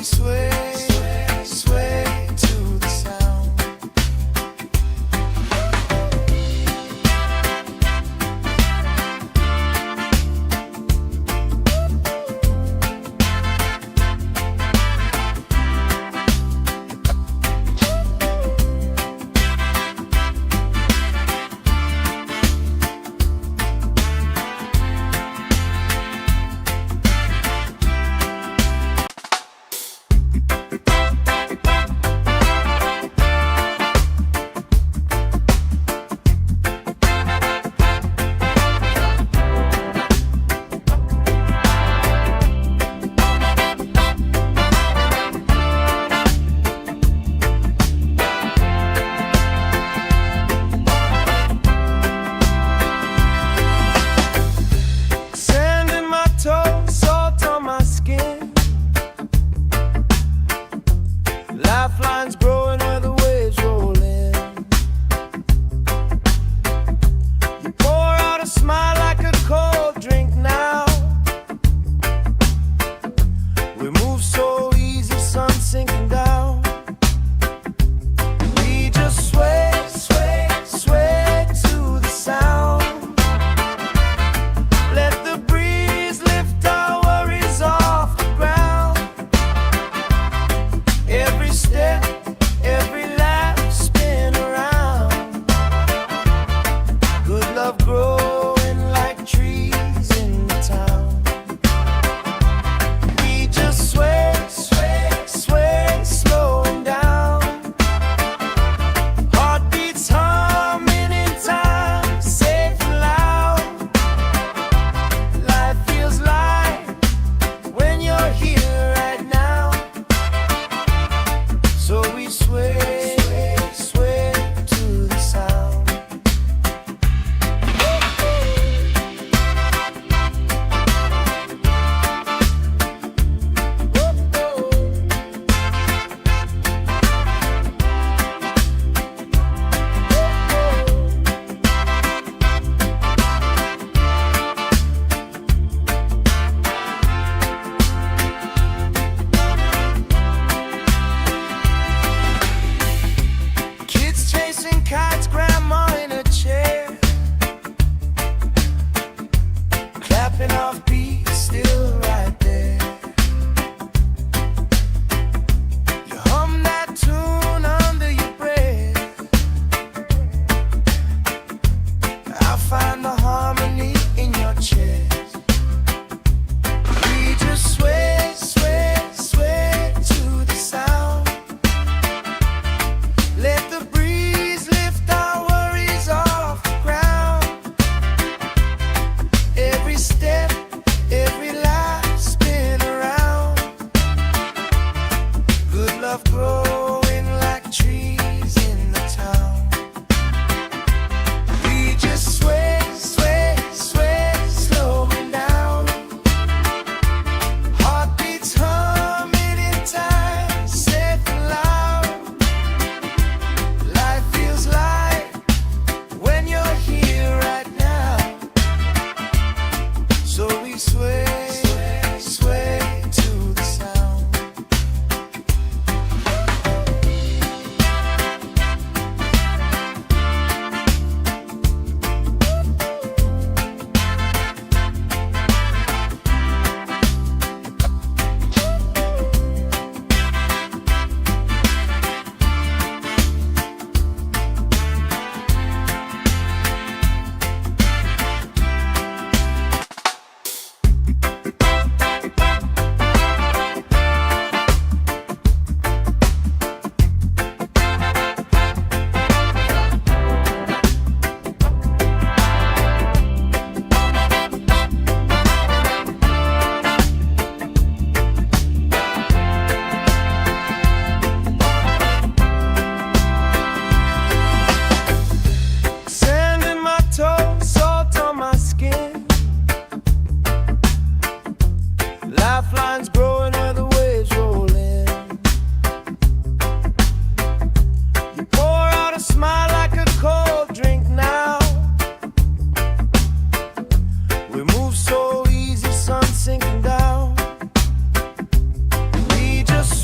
we sway, sway to the sound. Lifelines growing where the waves roll in. You pour out a smile like a cold drink now. We move so easy, sun sinking down. We just sway, sway, sway to the sound. Let the breeze lift our worries off the ground. Every step, every lap, spin around. Good love growing like trees in the town. We just sway, sway, sway, slowing down. Heartbeats humming in time, safe and loud. Life feels light when you're here right now. So we sway, sway to the sound. Kids chasing kites, grandma in a chair, clapping off beats, still right there. You hum that tune under your breath. I find the harmony in your chest. We just sway, sway, sway to the sound. Let the breeze lift our worries off the ground. Every step, every lap, spin around. Good love growing like trees in the town. We just sway, sway, sway, slowing down. Heartbeats humming in time, safe and loud. Life feels light when you're here right now. So we sway, sway to the sound. Sand in my toes, salt on my skin. Lifelines growing where the waves roll in. You pour out a smile like a cold drink now. We move so easy, sun sinking down. We just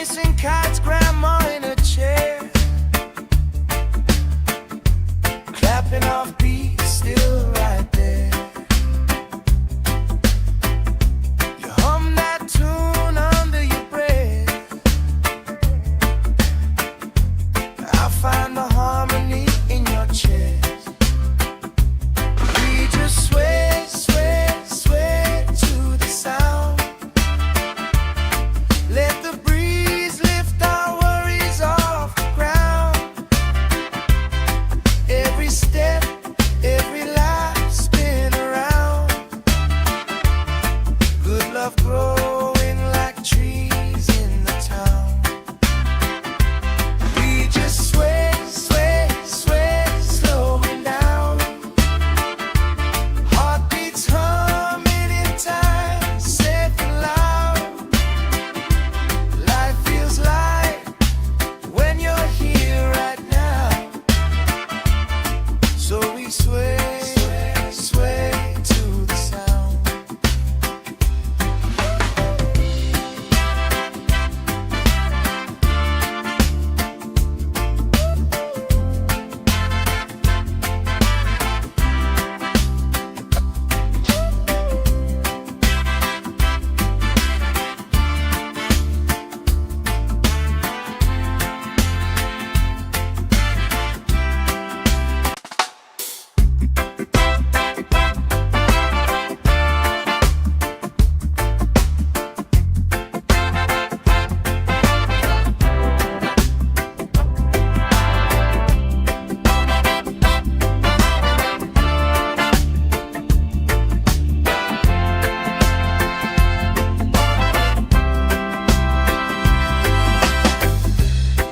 chasing kites, grandma in a chair, clapping off beats, still right there. You hum that tune under your breath. I find the harmony in your chest. We just sway, sway, sway to the sound. Let the breeze lift our worries off the ground. Every step, every life spin around. Good love growing like trees in the town. We just sway, sway, sway, slowing down. Heartbeats humming in time, safe and loud. Life feels light when you're here right now. So we sway, sway, sway to the sound.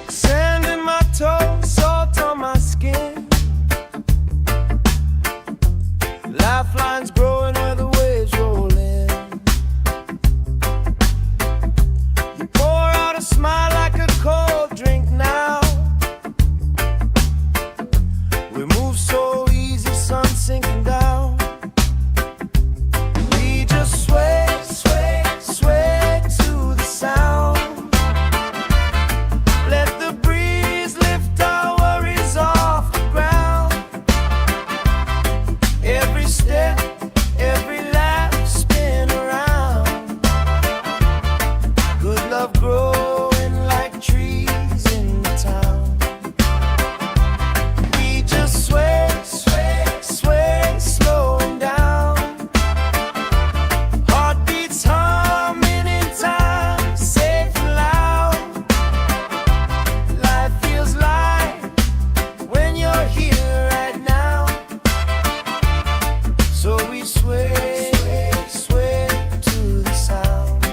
Sand in my toes, salt on my skin. Lifelines growing where the waves roll in. You pour out a smile like a cold drink now. We move so easy, sun sinking down. We just sway, sway, sway to the sound. Let the breeze lift our worries off the ground. Every step, every lap spin around. Good love growing like trees in the town. We just sway, sway, sway, slowing down. Heartbeats humming in time, safe and loud. Life feels light when you're here right now. So we sway, sway, sway to the sound.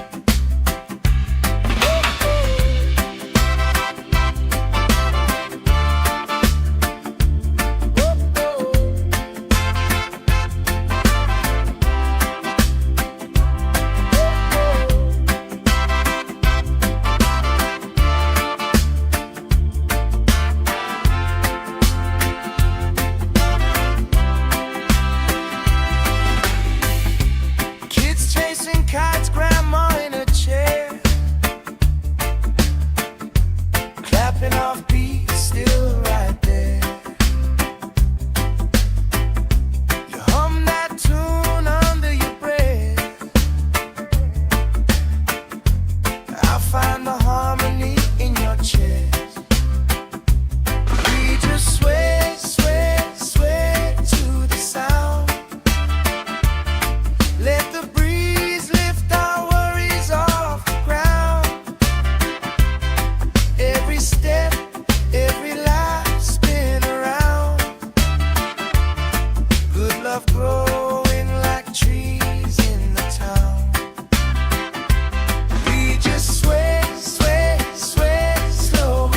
Kids chasing kites, grandma in a chair, clapping off beats, still right there. You hum that tune under your breath. I find the harmony in your chest. We just sway, sway, sway to the sound. Let the breeze lift our worries off the ground. Every step, every life spin around. Good love growing like trees in the town. We just sway, sway, sway, slow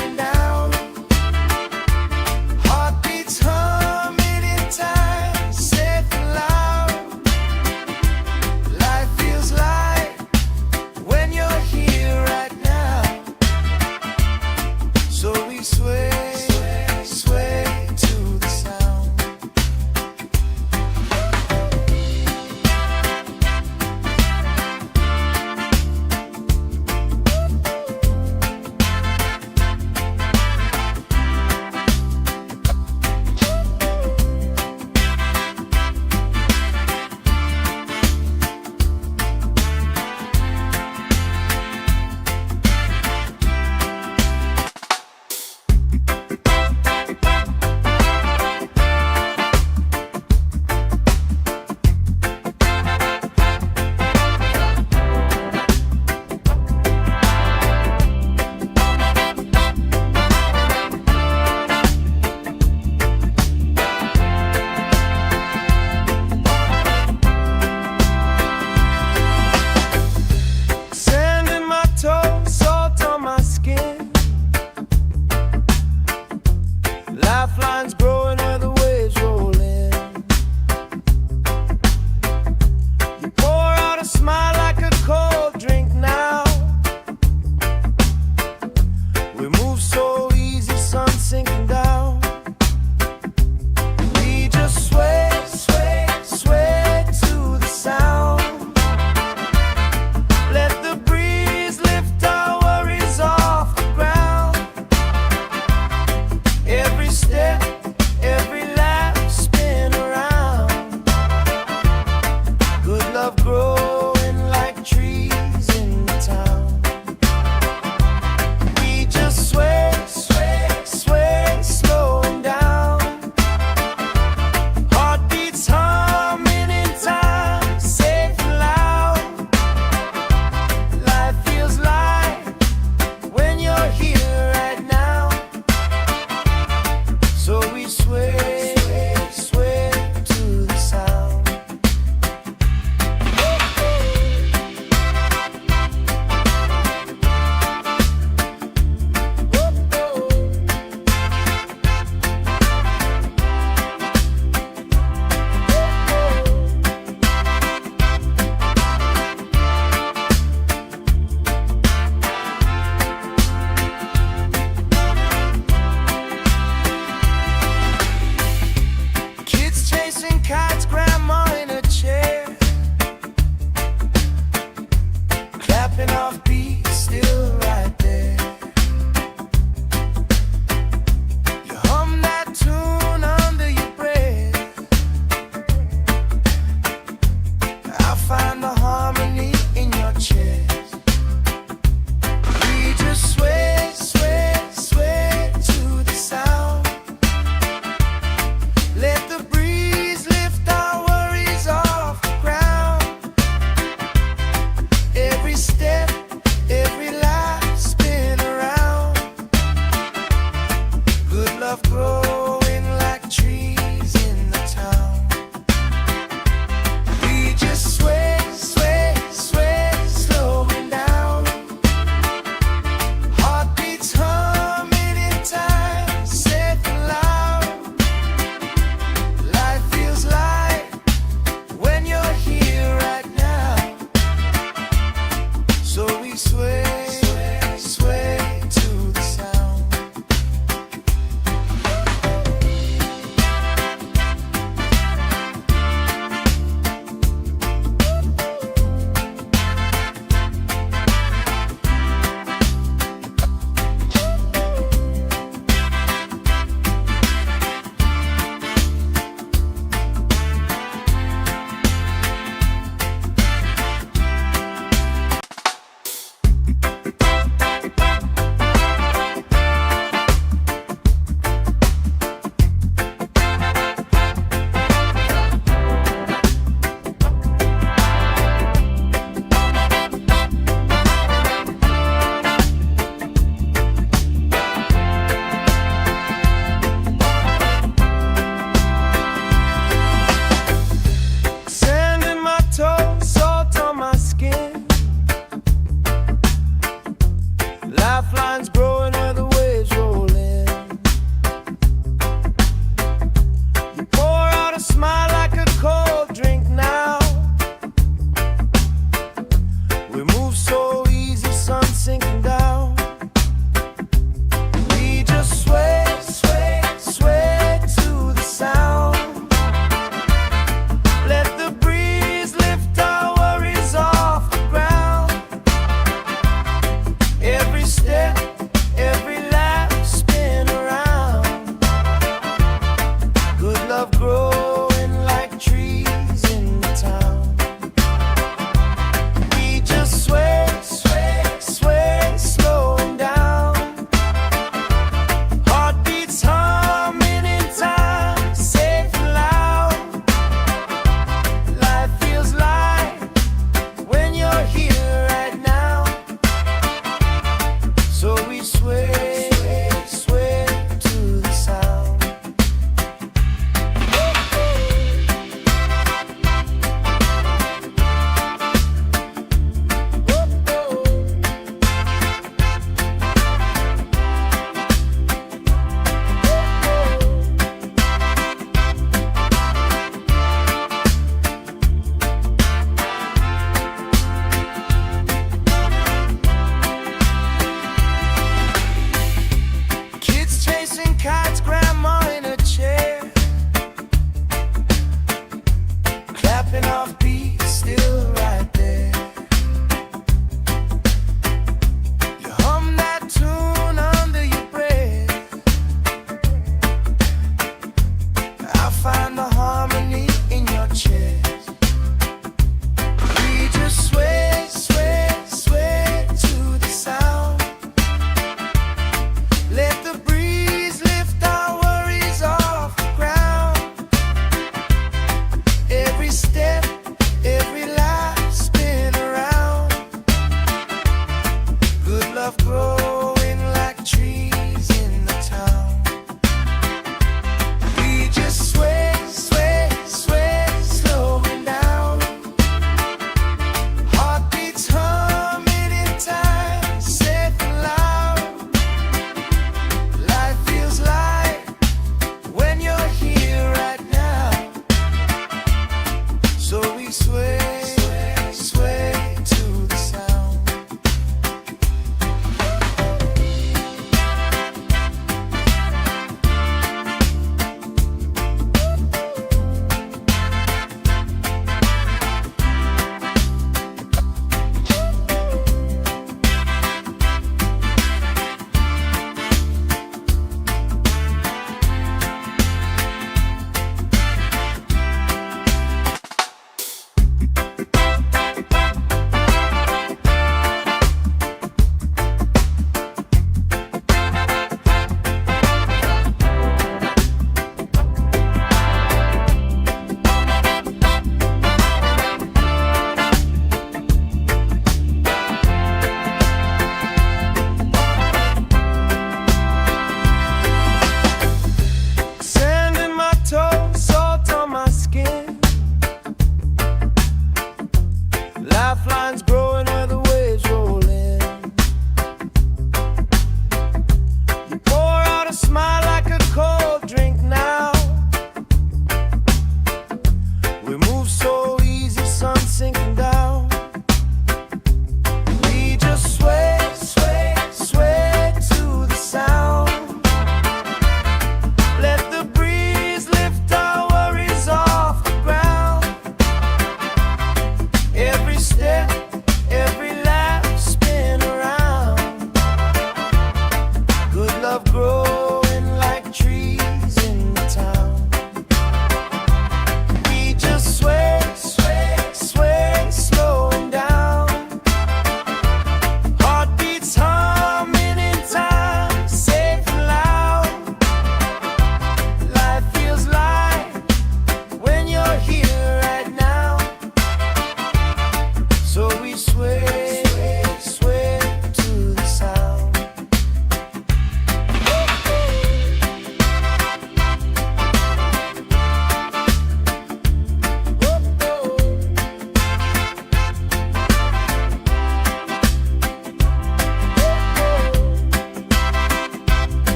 off beat, still right there. You hum that tune under your breath. I find the harmony in your chest. We just sway, sway, sway to the sound. Let the breeze lift our worries off the ground. Every step, every life spin around. Good love growing like trees in the town. We just sway, sway, sway, slowing down. Heartbeats humming in time, safe and loud. Life feels light when you're here right now. So we sway, sway, sway to the sound. Sand in my toes, salt on my skin. Lifelines growing where the waves roll in. You pour out a smile like a cold drink now. We move so easy, sun sinking down. We just sway, sway, sway to the sound. Let the breeze lift our worries off the ground. Every step, every laugh spin around. Good love growing like trees in the town. We just sway, sway, sway, slowing down. Heartbeats humming in time, safe and loud. Life feels light when you're here right now. So we sway, sway, sway to the sound. Kids chasing kites, grandma in a chair. Clapping off beat, still right there. You hum that tune under your breath. I find the harmony in your chest. We just sway, sway, sway to the sound. Let the breeze lift our worries off the ground. Every step, every life spin around. Good love growing like trees in the town. We just sway, sway, sway, slowing down. Heartbeats humming in time, safe and loud. Life feels light when you're here right now. So we sway, sway, sway to the sound.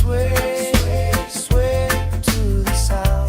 sway, sway to the sound.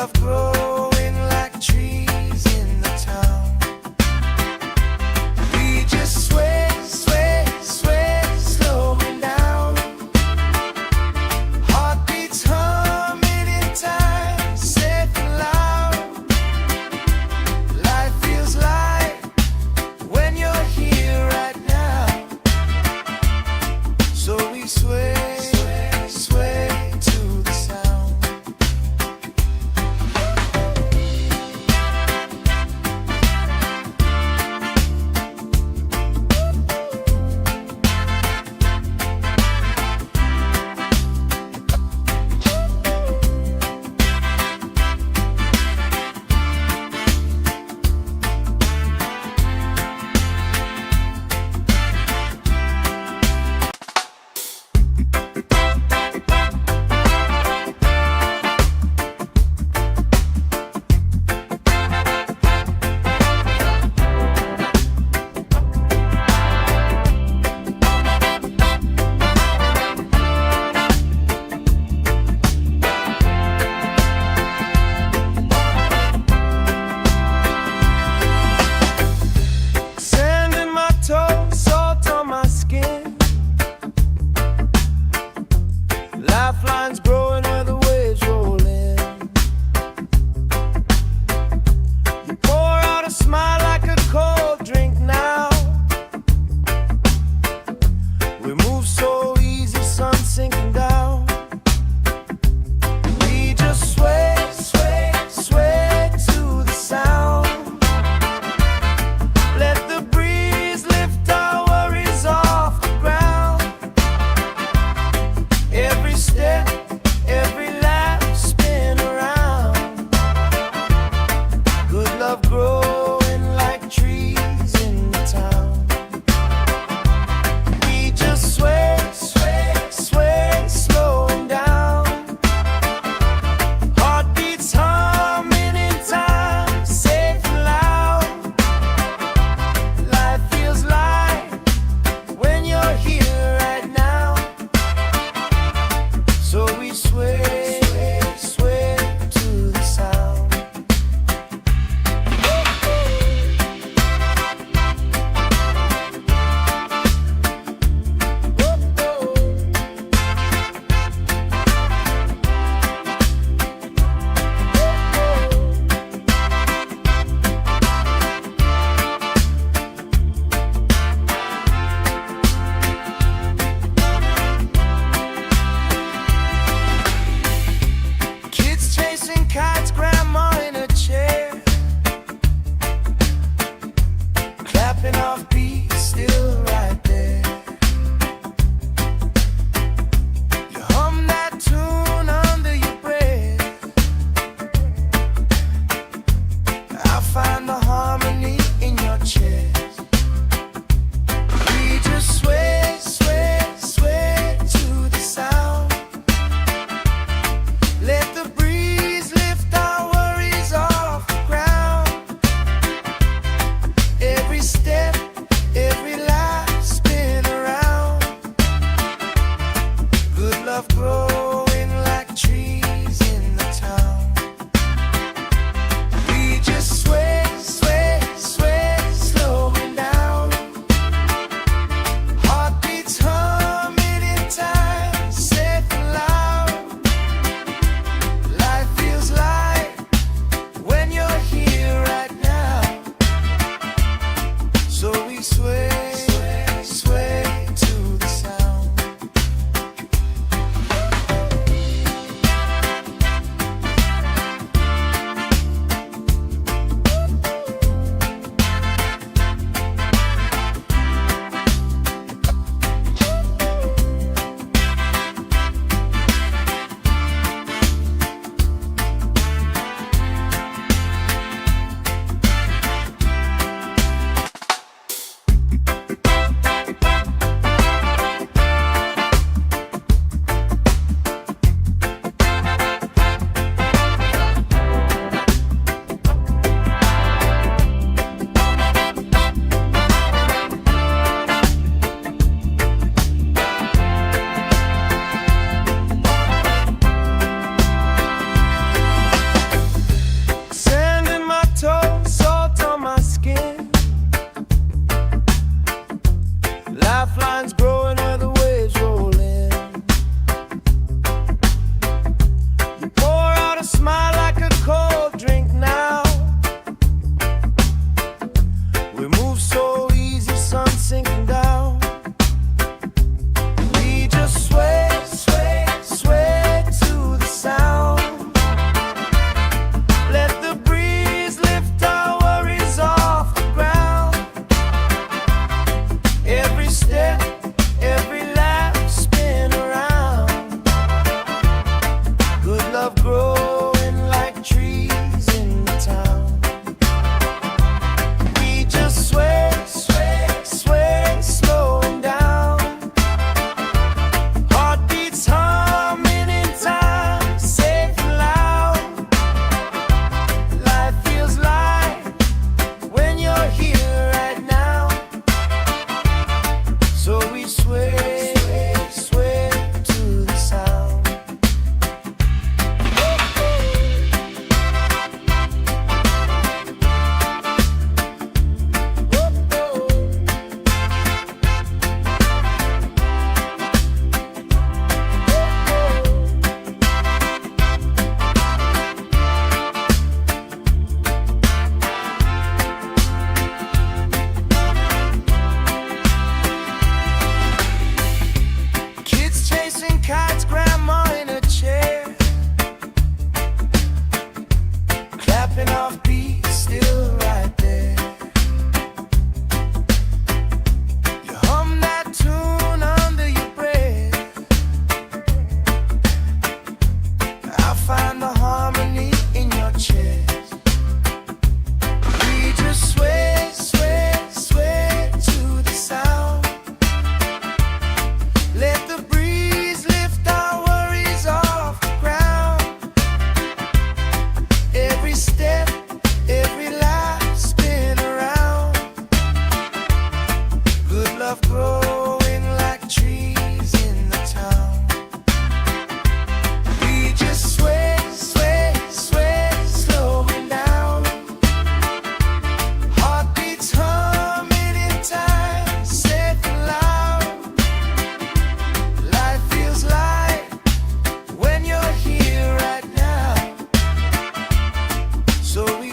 love growing like trees in the town. We just sway, sway, sway, slowing down. Heartbeats humming in time, safe and loud. Life feels light when you're here right now. So we sway, sway, sway to the sound.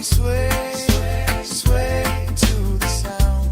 we sway, sway to the sound.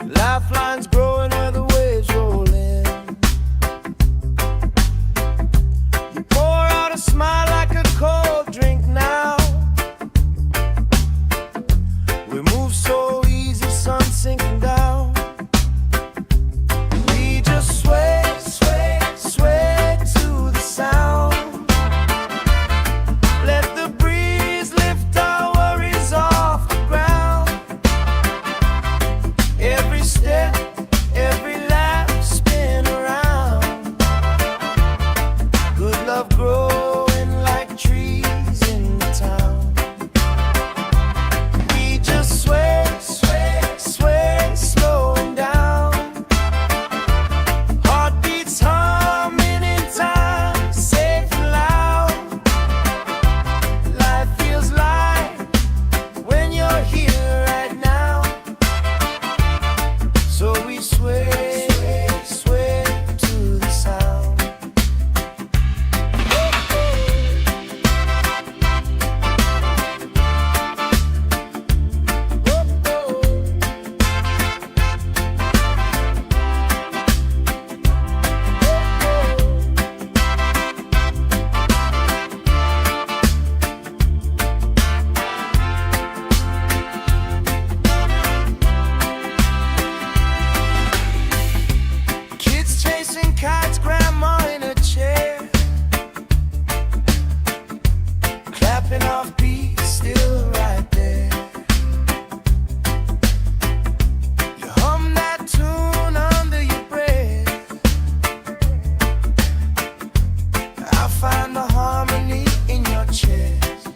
Lifelines growing where the waves roll in. You pour out a smile like a cold drink now. We move so easy, sun sinking down. We just sway, sway, sway to the sound. Let the breeze lift our worries off the ground. Every step, every lap, spin around. Good love growing like trees in the town. We just sway, sway, sway, slowing down. Heartbeats humming in time, safe and loud. Life feels light when you're here right now. So we sway, sway to the sound. Kids chasing kites, grandma in a chair, clapping off beats, still right there. You hum that tune under your breath. I find the harmony in your chest.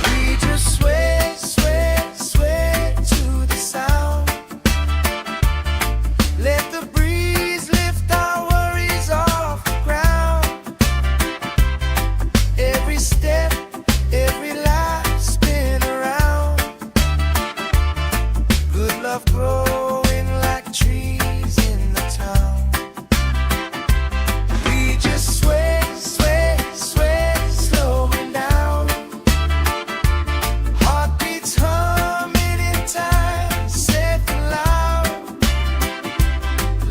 We just sway, sway, sway to the sound. Let the breeze lift our worries off the ground. Every step, every lap, spin around. Good love growing like trees in the town. We just sway, sway, sway, slowing down. Heartbeats humming in time, safe and loud.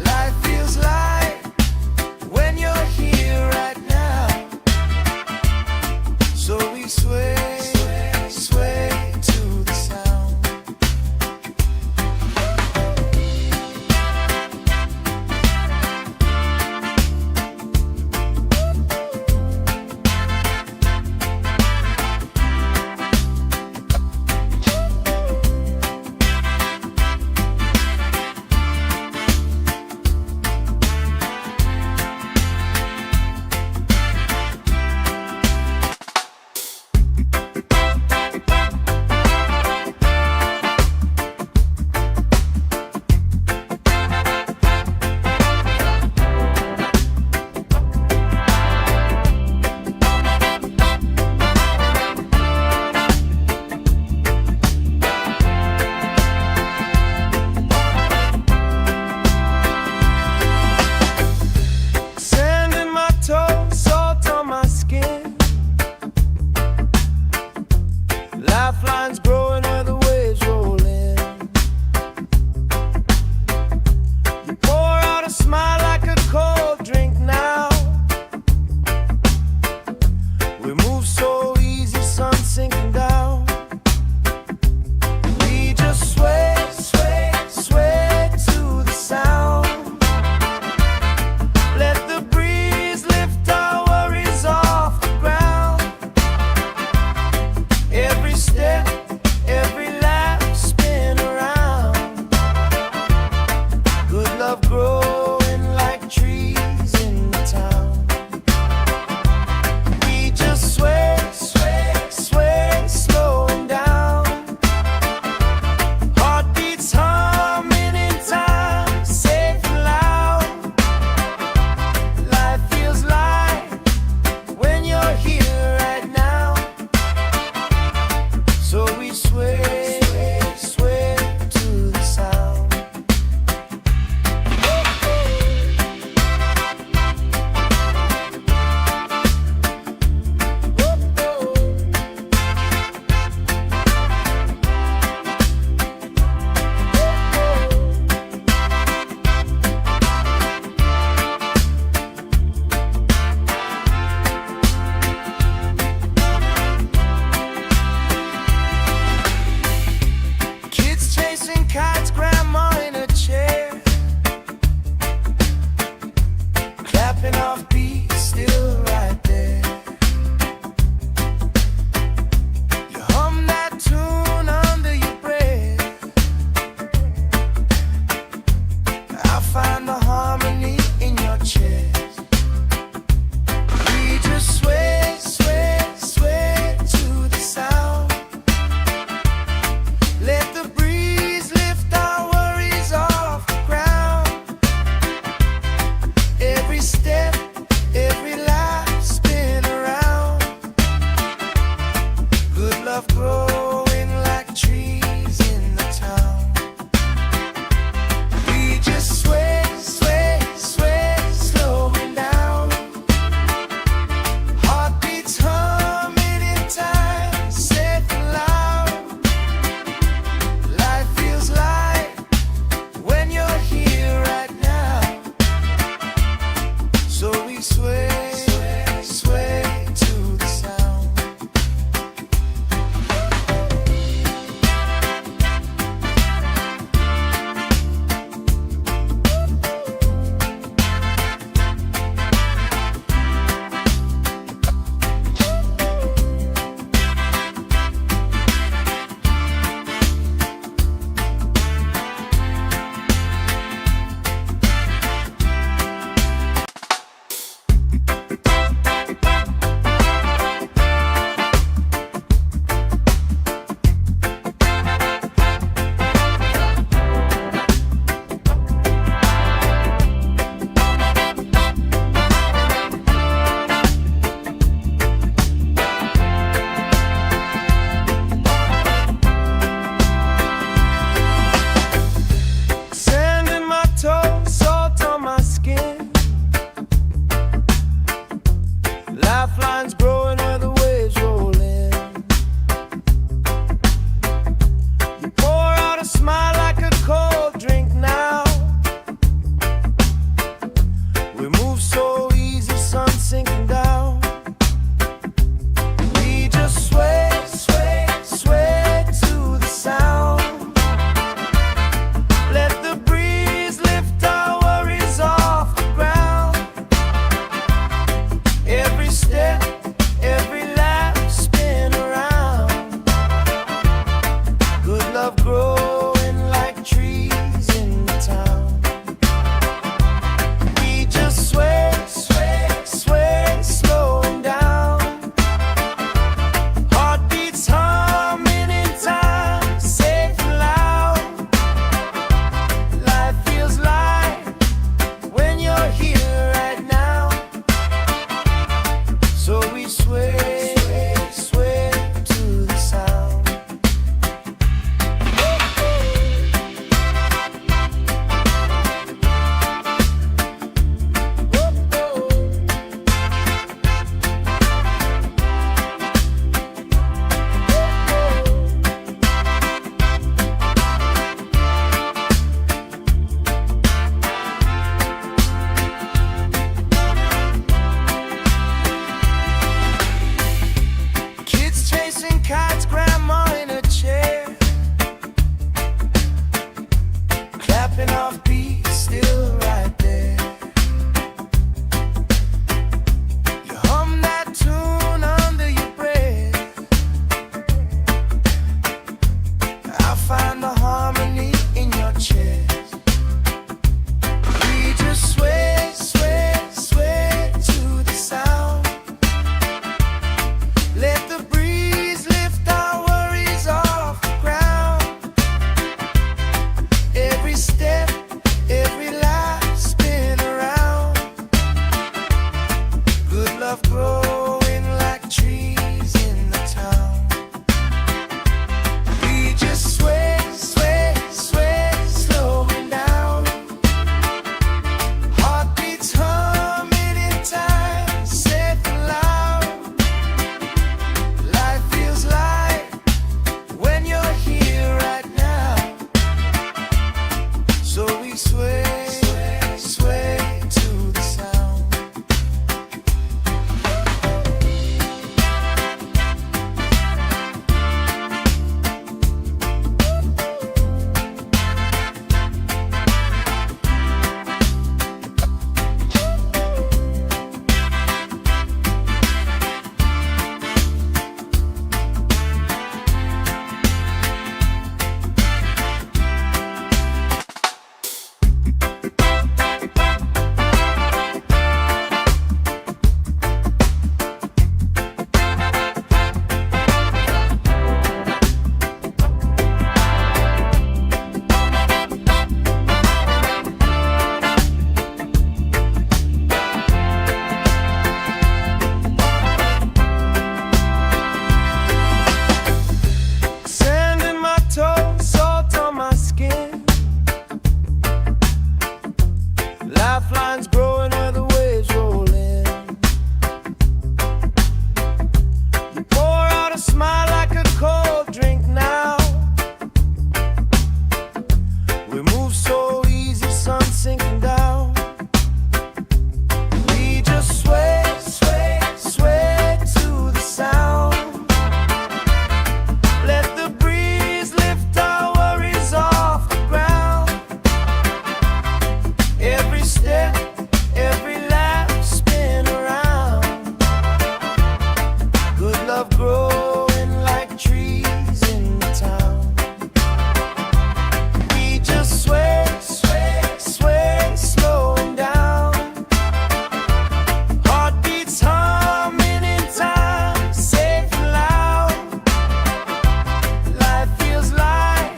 Life feels light when you're here right now. So we sway, sway to the sound. Sand in my toes, salt on my skin. Lifelines growing where the waves roll in. You pour out a smile like a cold drink now. We move so easy, sun sinking down. We just love growing like trees in the town. We just sway, sway, sway, slowing down. Heartbeats humming in time, safe and loud. Life feels light when you're here right now. So we sway, sway to the sound. Kids chasing kites, grandma in a chair, clapping off beats, still right there. You hum that tune under your breath. I find the harmony in your chest. We just sway, sway, sway to the sound. Let the breeze lift our worries off the ground. Every step, every life spin around. Good love growing like trees in the town. We just sway, sway, sway, slowing down. Heartbeats humming in time, safe and loud. Life feels light when you're here right now. So we sway, sway, sway to the sound. Sand in my toes, salt on my skin. Lifelines growing where the waves roll in. You pour out a smile like a cold drink now. We move so easy, sun sinking down. We just sway, sway, sway to the sound. Let the breeze lift our worries off the ground. Every step, every lap spin around. Good love growing like trees in the town. We just sway, sway, sway, slowing down. Heartbeats humming in time, safe and loud. Life feels light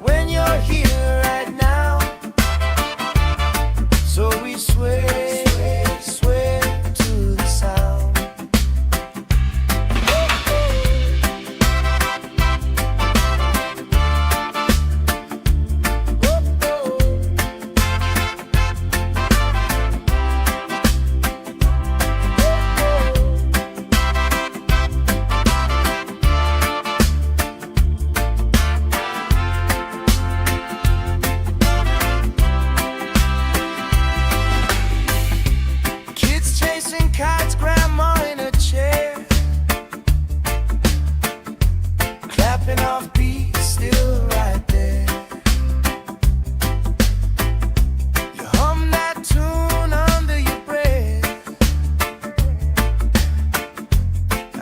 when you're here right now. So we sway, sway to the sound. Kids chasing kites, grandma in a chair, clapping off beats, still right there. You hum that tune under your breath.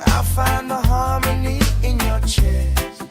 I find the harmony in your chest.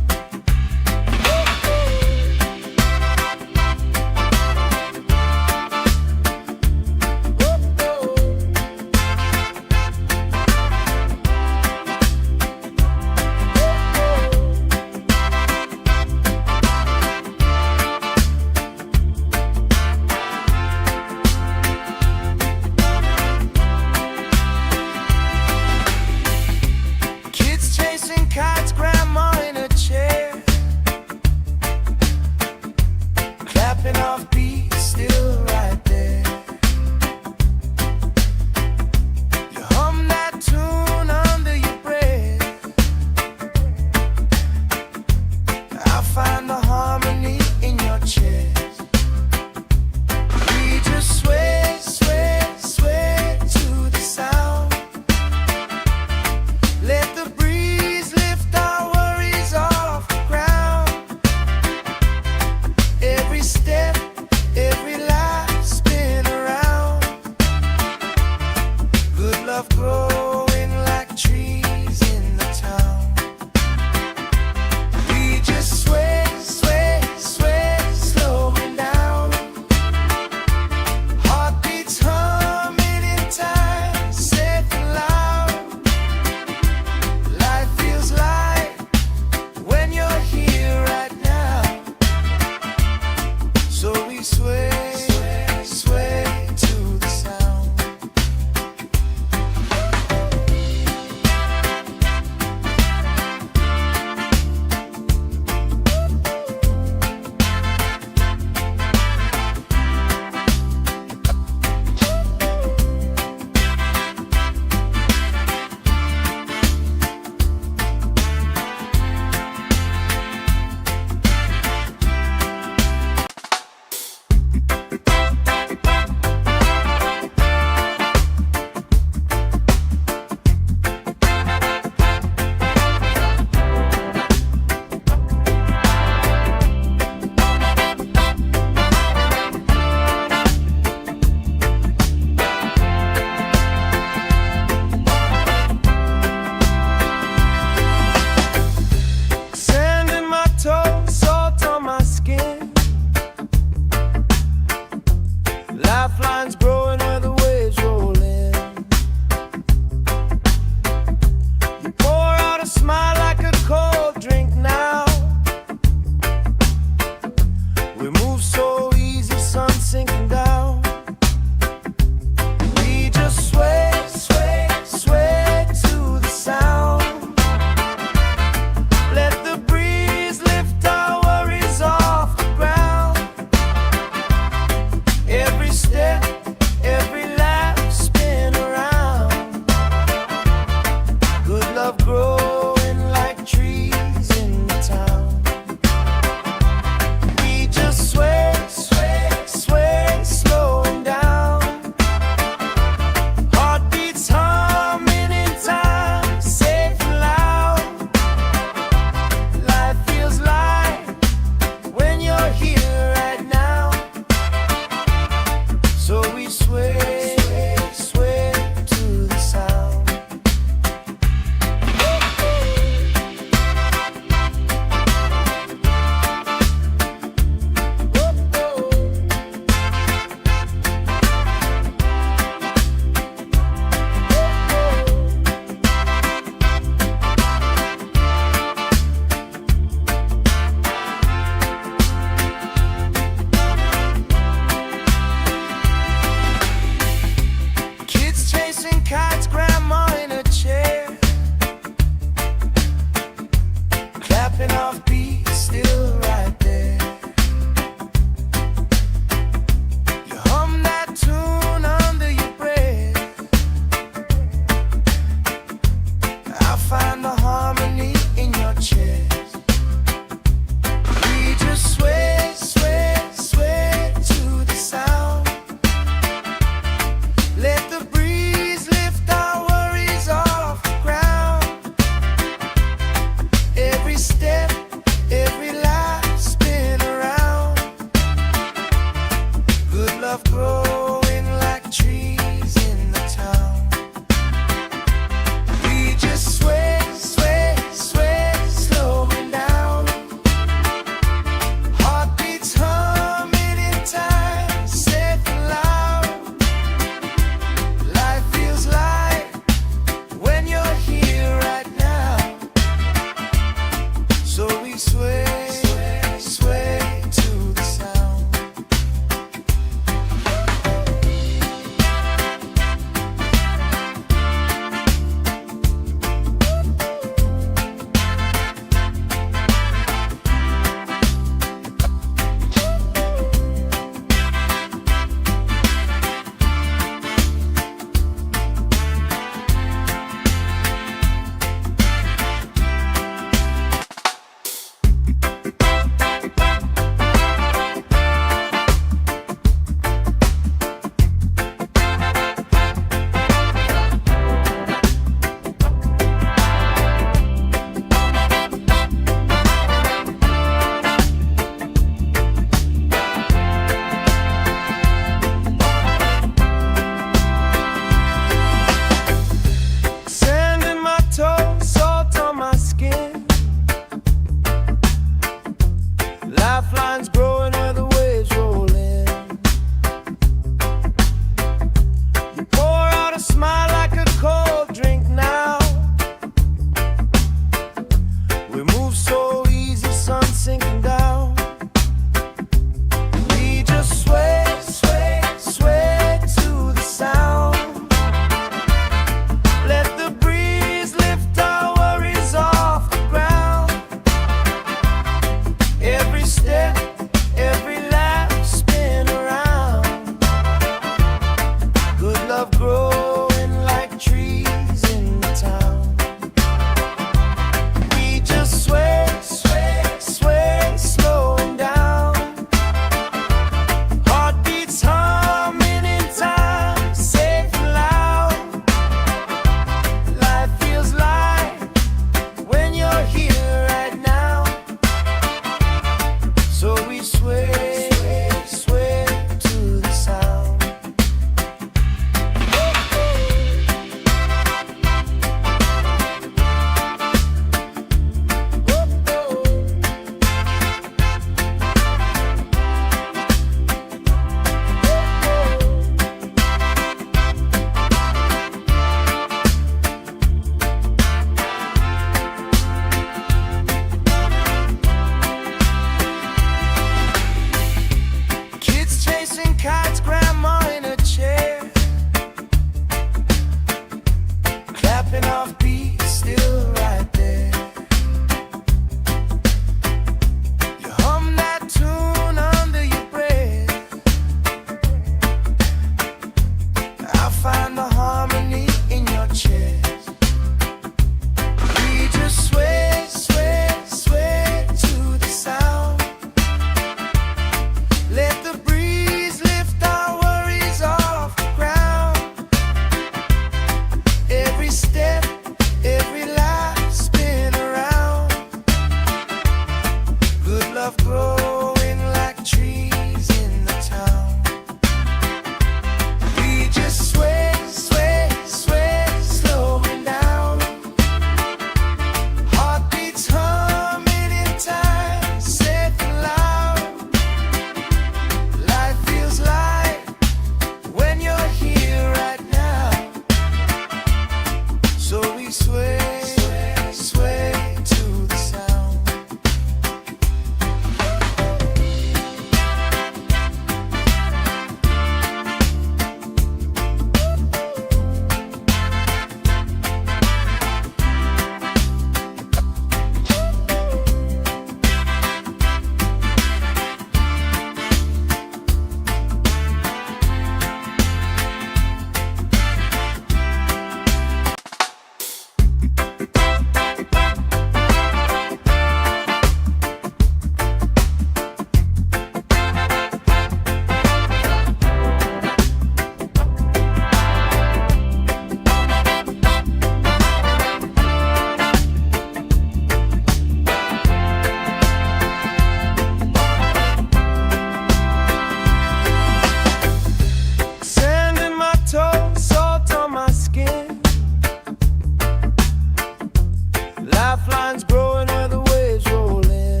Lifelines growing where the waves roll in.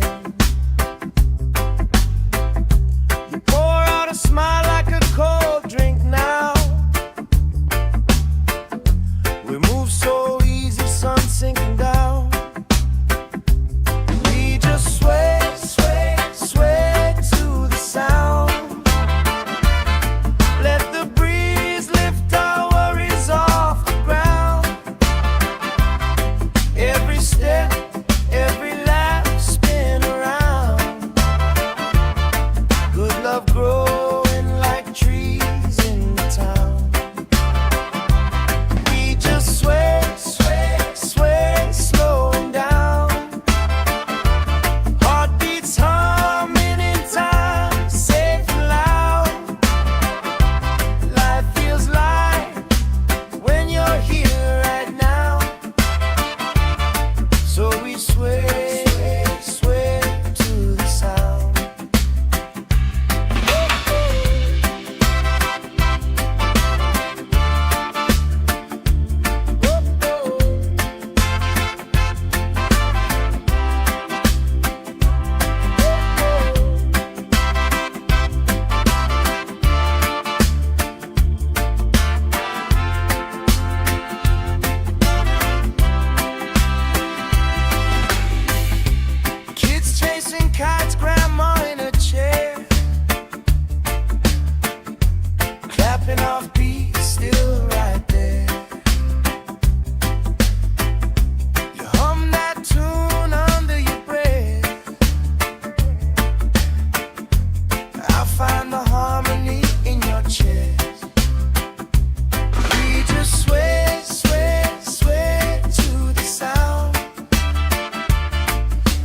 You pour out a smile like a cold drink now. We move so easy, sun sinking down. We just sway, sway, sway to the sound. Let the breeze lift our worries off the ground. Every step, every lap, spin around. Good love growing like trees in the town. We just sway, sway, sway, slowing down. Heartbeats humming in time, safe and loud. Life feels light when you're here right now. So we sway, sway to the sound. Kids chasing kites, grandma in a chair, clapping off beats, still right there. You hum that tune under your breath. I find the harmony in your chest. We just sway, sway, sway to the sound.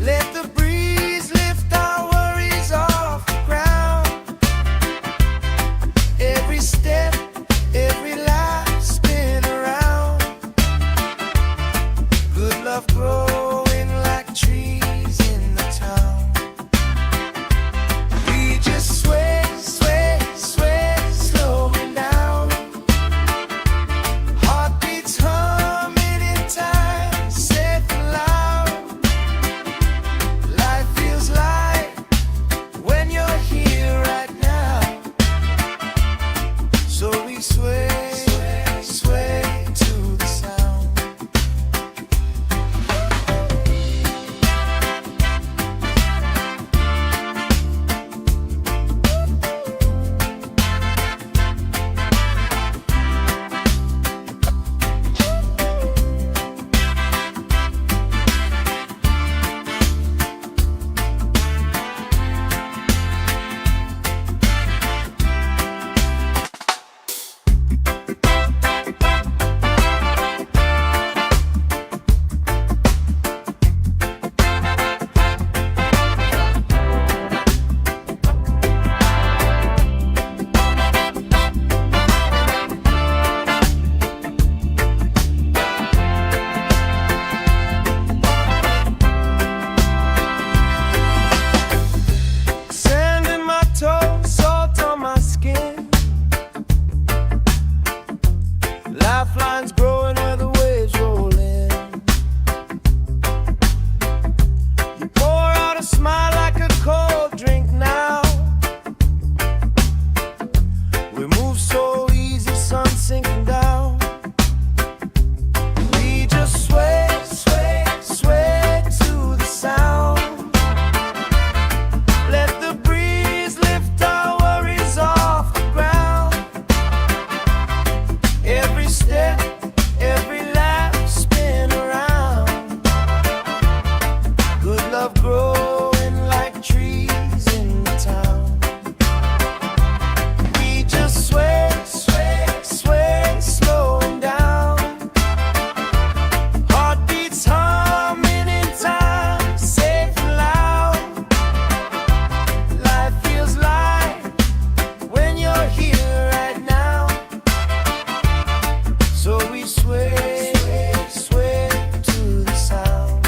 Let the breeze lift our worries off the ground. Every step, every lap, spin around. Good love growing like trees in the town. We just sway, sway, sway, slowing down. Heartbeats humming in time, safe and loud. Life feels light when you're here right now. So we sway, sway, sway to the sound. Sand in my toes, salt on my skin. Lifelines growing where the waves roll in. You pour out a smile like a cold drink now. We move so easy, sun sinking down. We just sway, sway, sway to the sound. Let the breeze lift our worries off the ground. Every step, every lap, spin around. Good love growing like trees in the town. We just sway, sway, sway, slowing down. Heartbeats humming in time, safe and loud. Life feels light when you're here right now. So we sway, sway to the sound.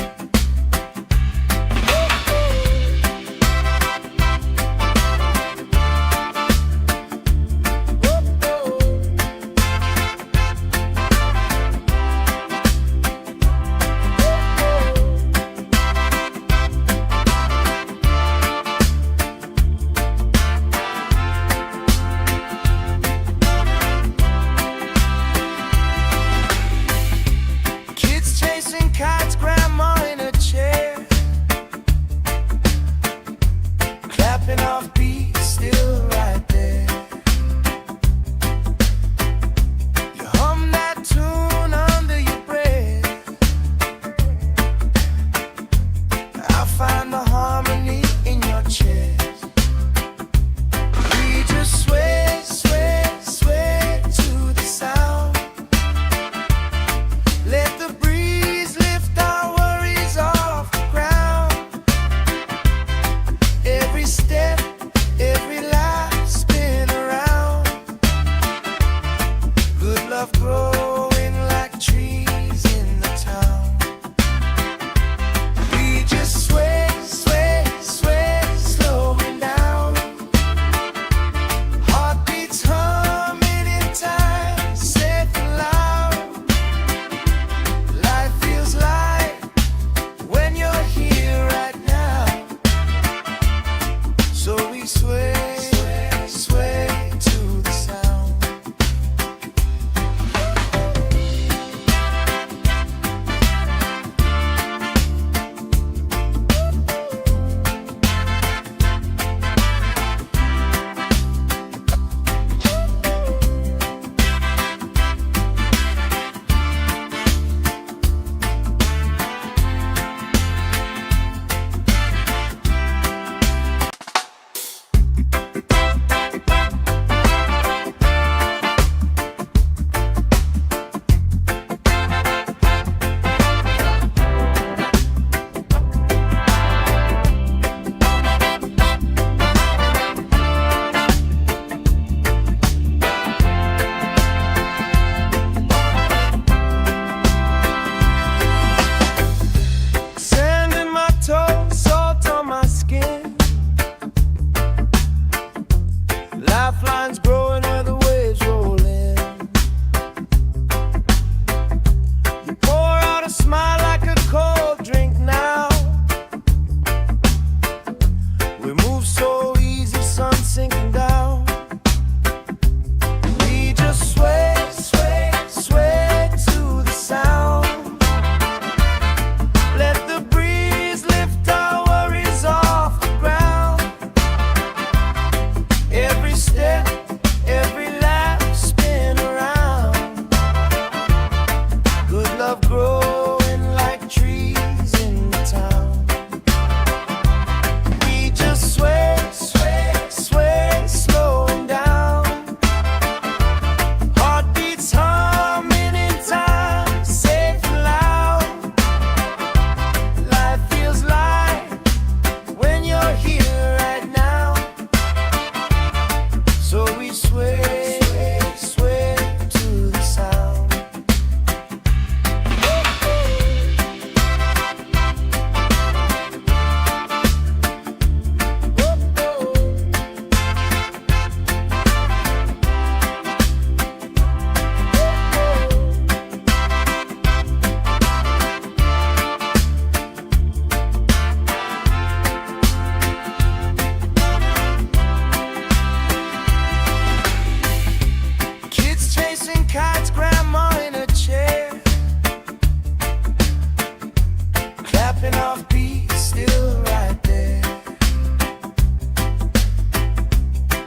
clapping off beats, still right there.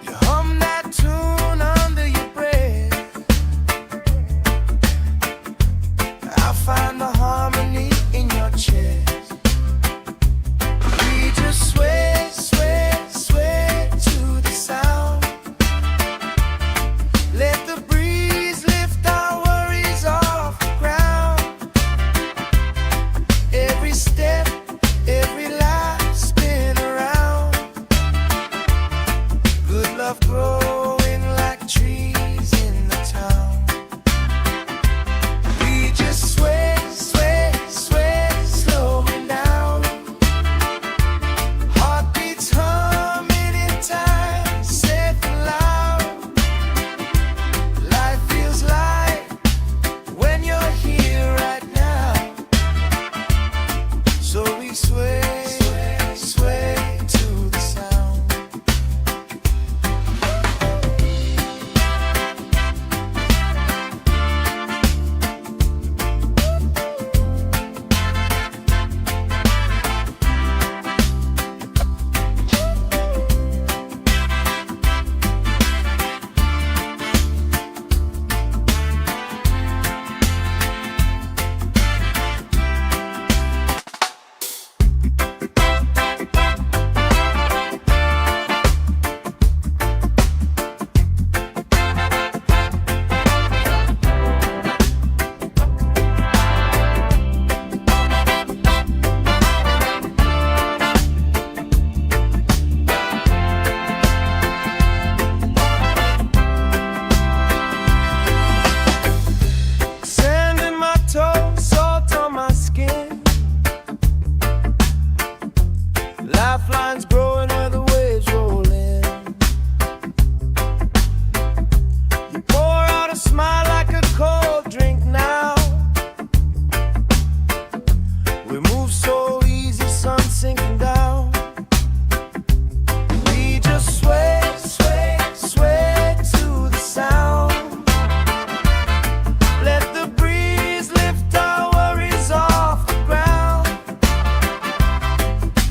You hum that tune under your breath. I find the harmony in your chest. We just sway, sway, sway to the sound. Let the breeze lift our worries off the ground. Every step, every life spin around. Good love growing like trees in the town. We just sway, sway, sway, slowing down. Heartbeats humming in time, safe and loud. Life feels light when you're here right now. So we sway, sway, sway to the sound. Sand in my toes, salt on my skin. Lifelines growing where the waves roll in. You pour out a smile like a cold drink now. We move so easy, sun sinking down. We just sway, sway, sway to the sound. Let the breeze lift our worries off the ground.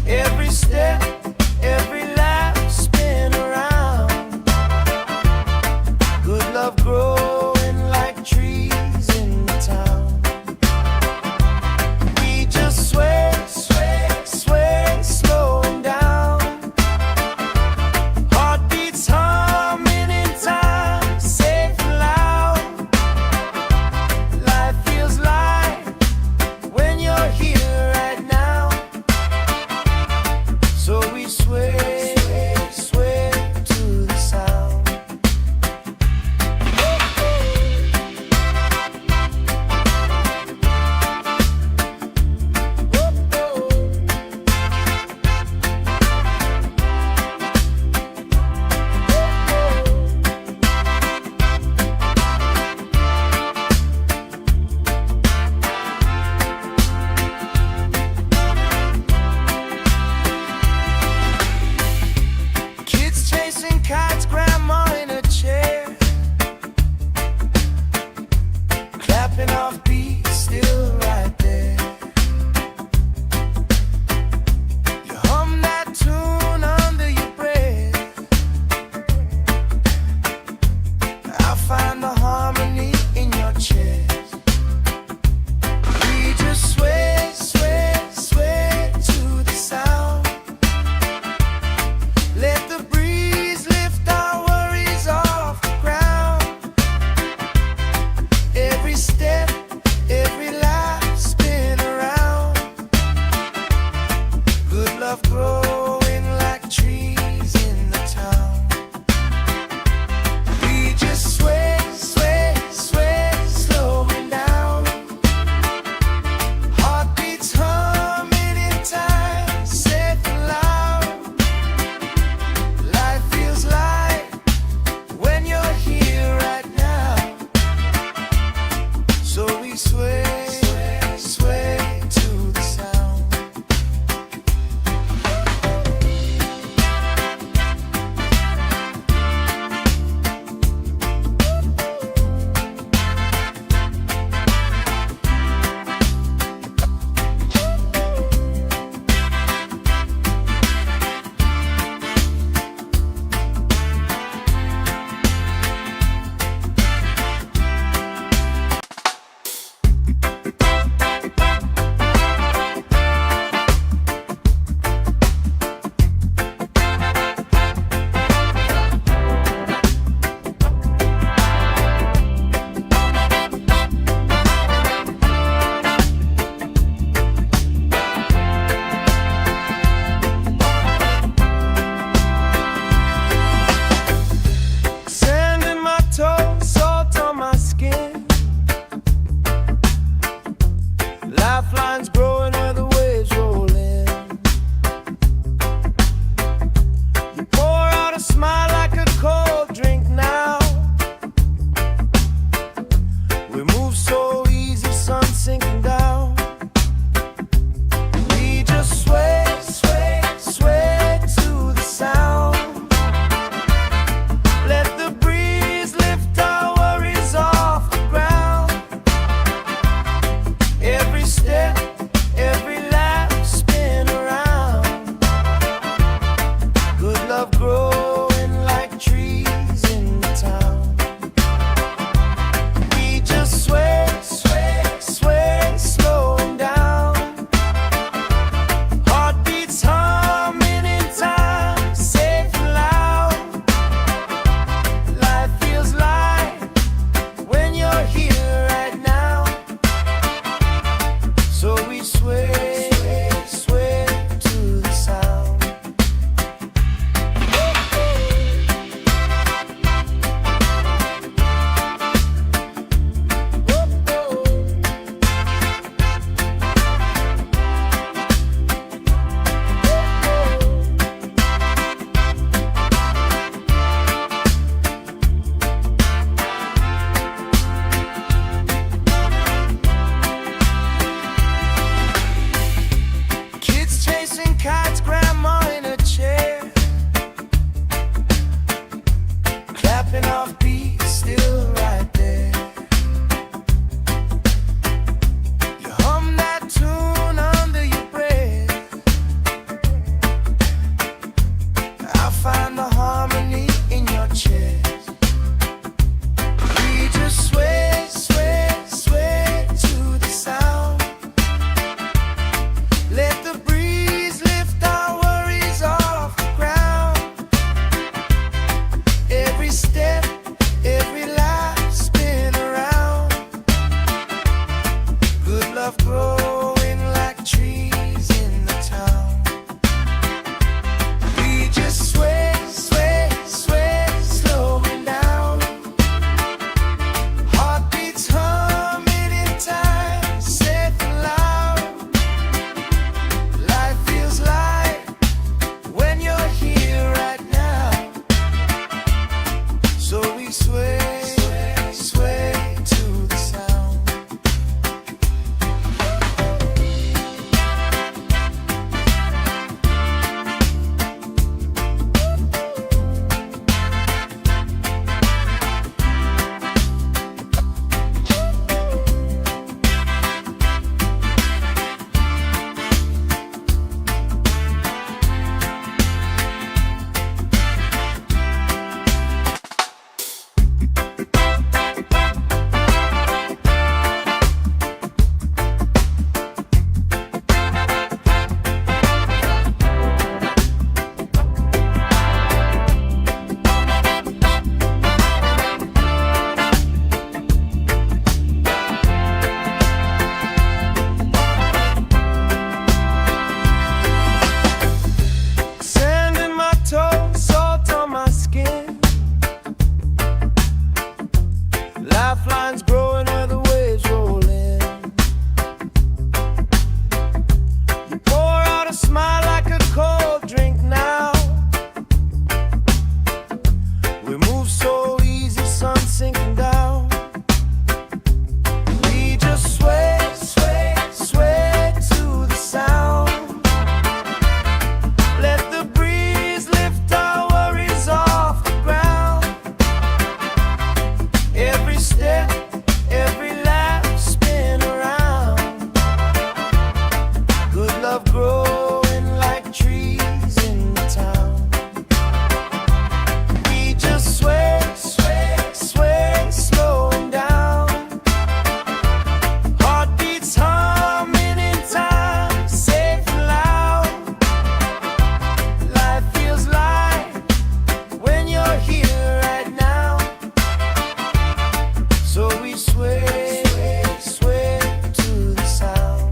Every step, every laugh spin around. Good love growing like trees in the town. We just sway, sway, sway, slowing down. Heartbeats humming in time, safe and loud. Life feels light when you're here right now. So we sway, sway to the sound. Kids chasing kites, grandma in a chair. Clapping off beats, still right there. You hum that tune under your breath. I find the harmony in your chest. We just sway, sway, sway to the sound. Let the breeze lift our worries off the ground. Every step, every life spin around. Good love growing like trees in the town. We just sway, sway, sway, slowing down. Heartbeats humming in time, safe and loud. Life feels light when you're here right now. So we sway, sway, sway to the sound. chasing kites, grandma in a chair, clapping off beats, still right there. You hum that tune under your breath. I find the harmony in your chest. We just sway, sway, sway to the sound. Let the breeze lift our worries off the ground. Every step, every life spin around. Good love growing like trees in the town. We just sway, sway, sway, slowing down. Heartbeats humming in time, safe and loud. Life feels light when you're here right now. So we sway, sway, sway to the sound. Sand in my toes, salt on my skin. Lifelines growing where the waves roll in. You pour out a smile like a cold drink now. We move so easy, sun sinking down. We just sway, sway, sway to the sound. Let the breeze lift our worries off the ground. Every step, every laugh spin around. Good love growing like trees in the town. We just sway, sway, sway, slowing down. Heartbeats humming in time, safe and loud. Life feels light when you're here right now. So we sway, sway to the sound.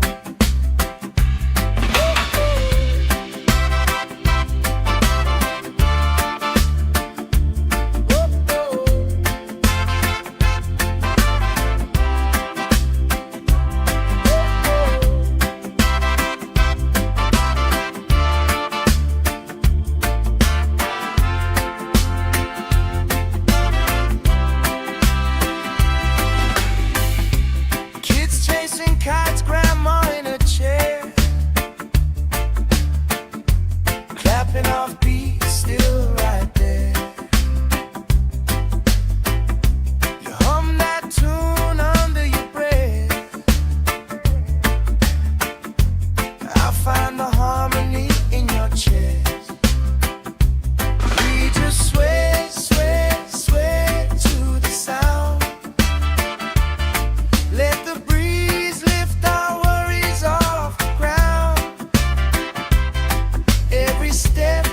Kids chasing kites, grandma in a chair, clapping off beats, still right there. You hum that tune under your breath. I find the harmony in your chest. We just sway, sway, sway to the sound. Let the breeze lift our worries off the ground. Every step,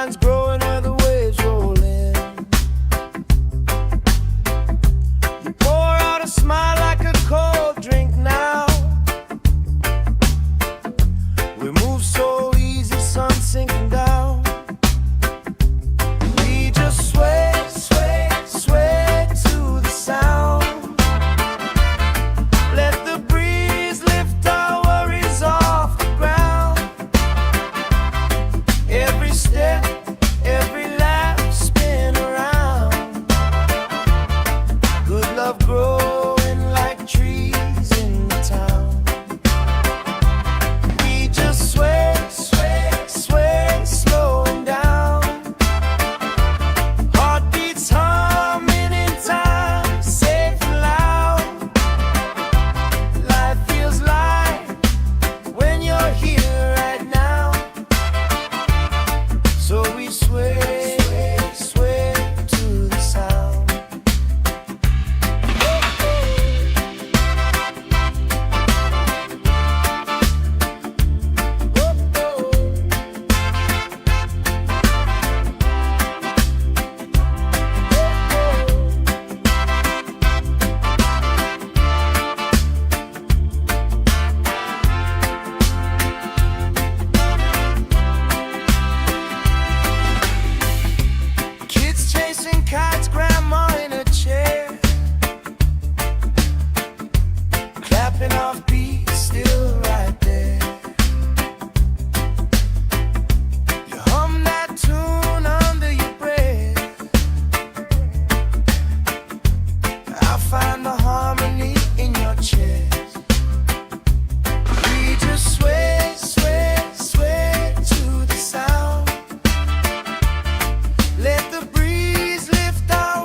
vines growing where the waves roll in. You pour out a smile like a cold drink now. We move so easy, sun sinking down. We just sway, sway, sway to the sound. Let the breeze lift our worries off the ground. Every step, every lap, spin around. Good love growing like trees in the town. We just sway, sway, sway, slowing down. Heartbeats humming in time, safe and loud. Life feels light when you're here right now. So we sway, sway to the sound. Kids chasing kites, grandma in a chair, clapping off beats, still right there. You hum that tune under your breath. I find the harmony in your chest. We just sway, sway, sway to the sound. Let the breeze lift our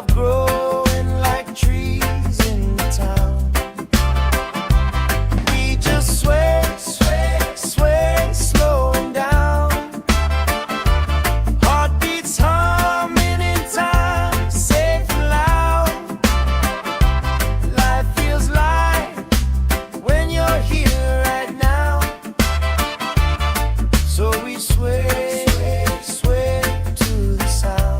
love growing like trees in the town. We just sway, sway, sway, slowing down. Heartbeats humming in time, safe and loud. Life feels light when you're here right now. So we sway, sway to the sound.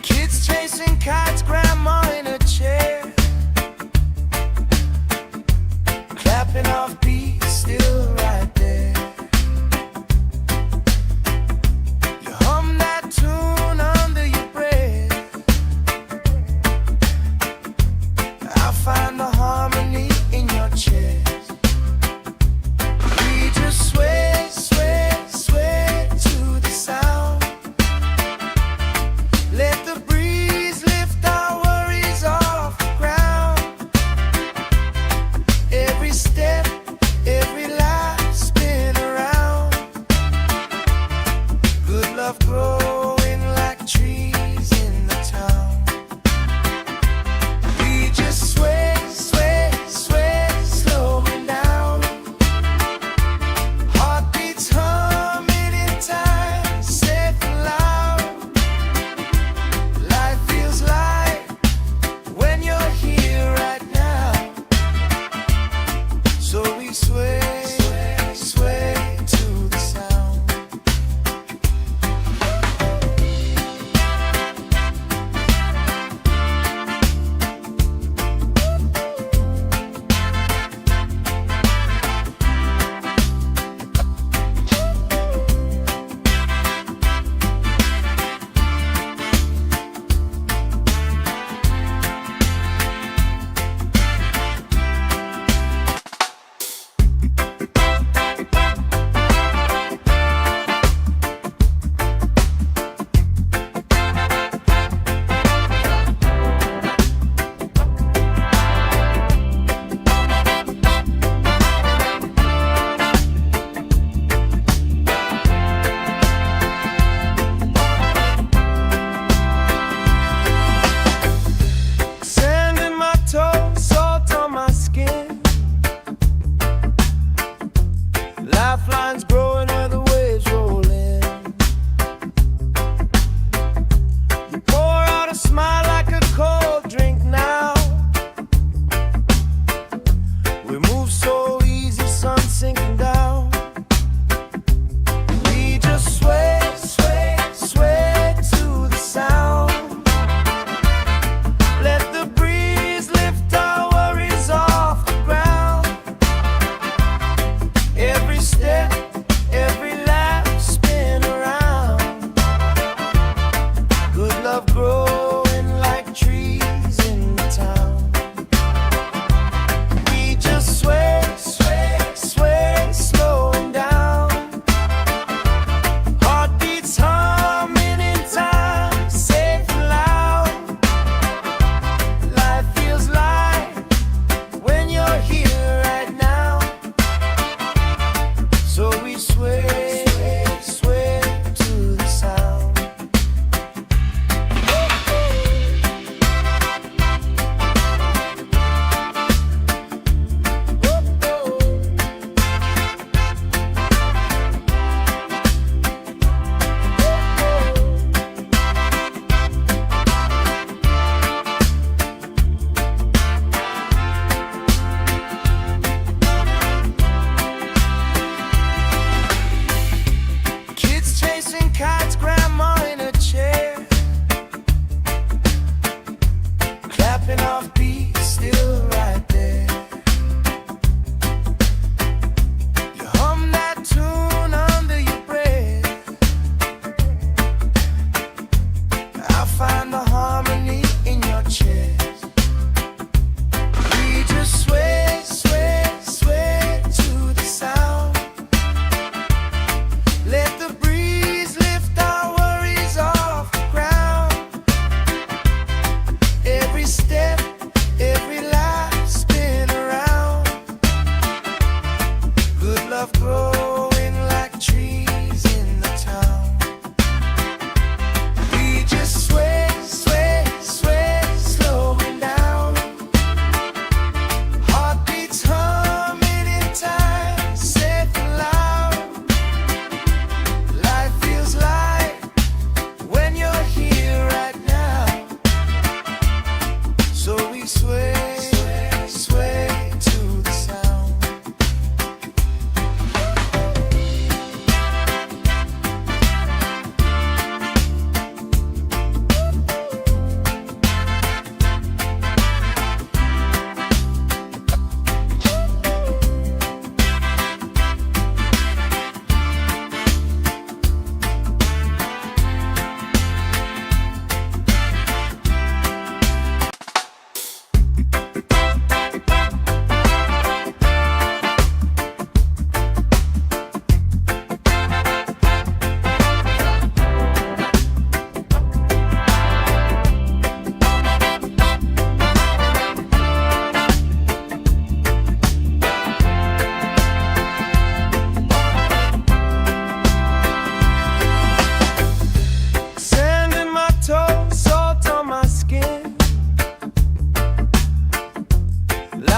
Kids chasing kites, grandma in a chair, clapping off beats, still right there. You hum that tune under your breath. I find the harmony in your chest. We just sway, sway, sway to the sound. Let the breeze lift our worries off the ground. Every step, every life spin around. Good love growing like trees in the town. We just sway, sway, sway, slowing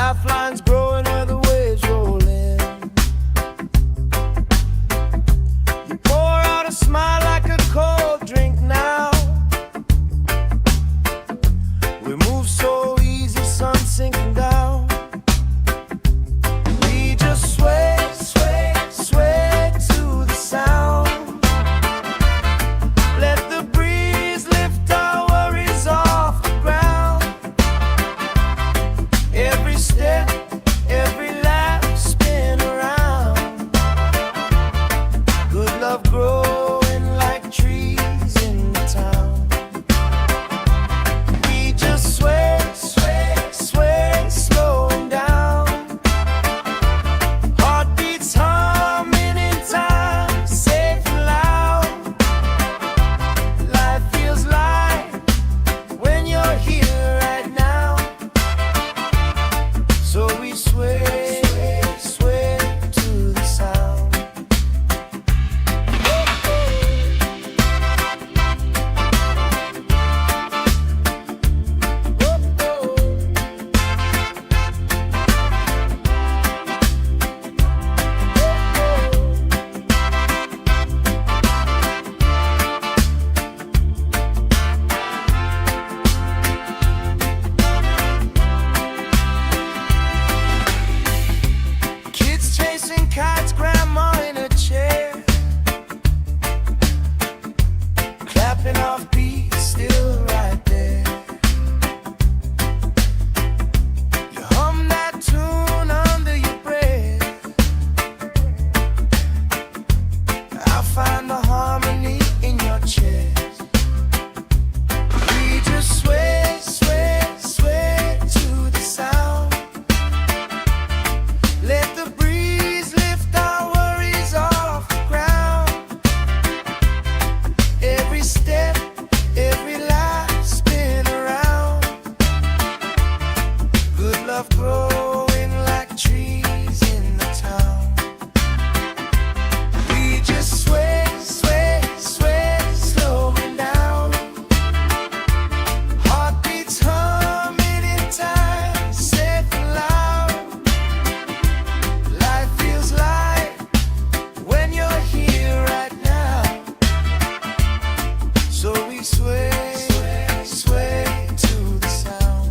Lifelines growing where the waves roll in. You pour out a smile like a cold drink now. We move so easy, sun sinking down. We just sway, sway, sway to the sound. Let the breeze lift our worries off the ground. Every step, every lap, spin around. Good love growing like trees in the town. We just sway, sway, sway, slowing down. Heartbeats humming in time, safe and loud. Life feels light when you're here right now. So we sway, sway to the sound. Kids chasing kites, grandma in a chair, clapping off beats, still right there. You hum that tune under your breath. I find the harmony in your chest. We just sway, sway, sway to the sound. Let the breeze lift our worries off the ground. Every step, every lap, spin around. Good love growing like trees in the town. We just sway, sway, sway, slowing down. Heartbeats humming in time, safe and loud. Life feels light when you're here right now. So we sway, sway to the sound.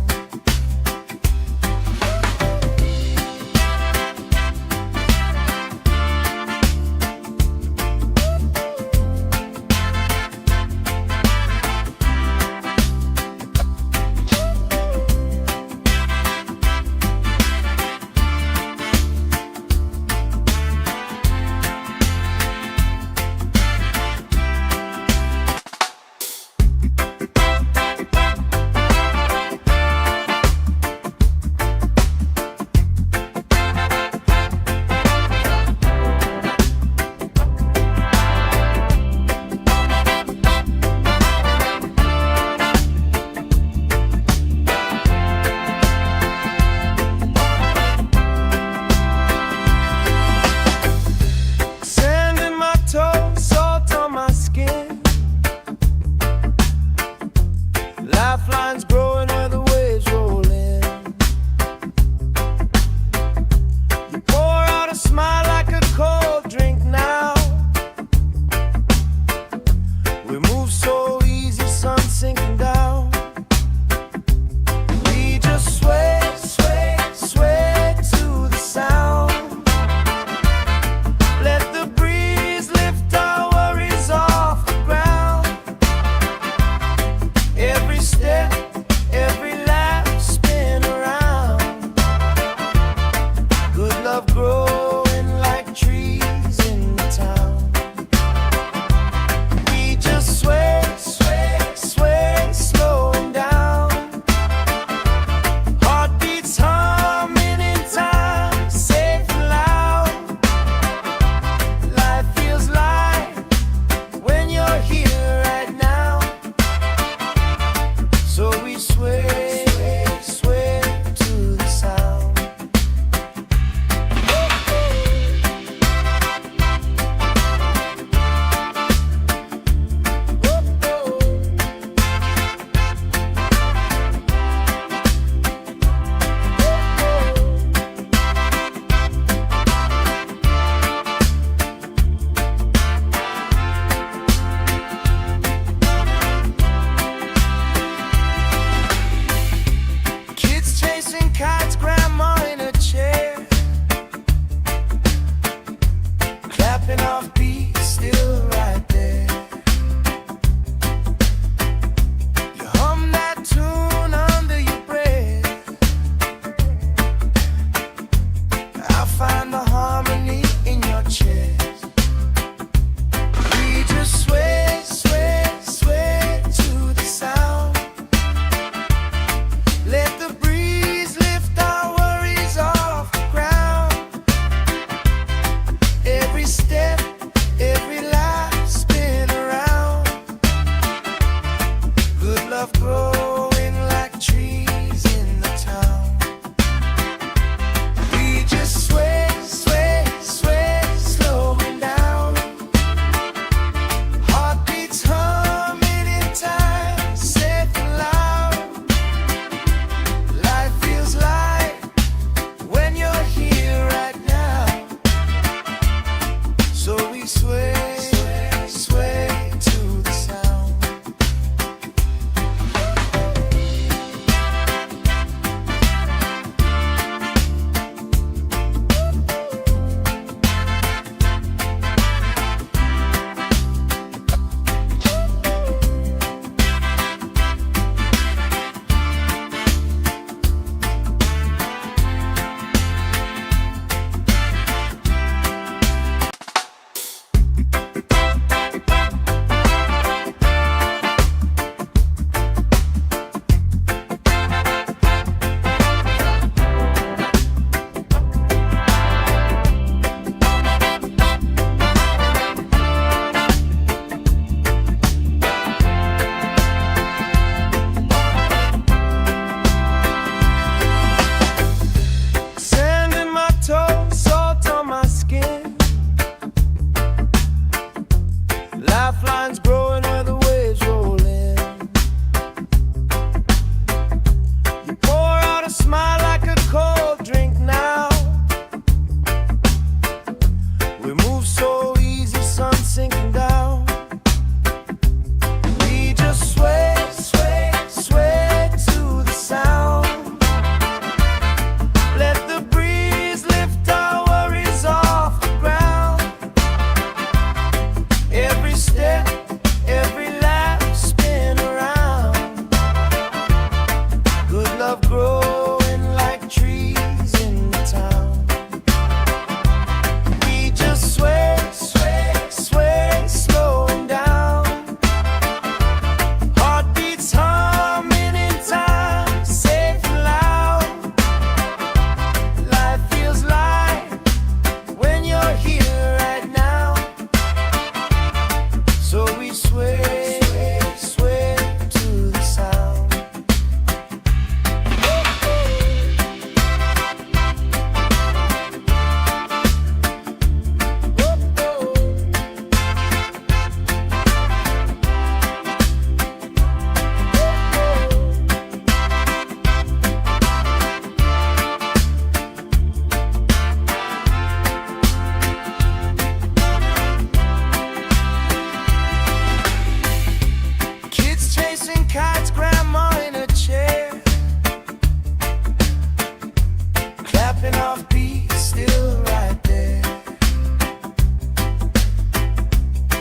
Snapping off beat, still right there.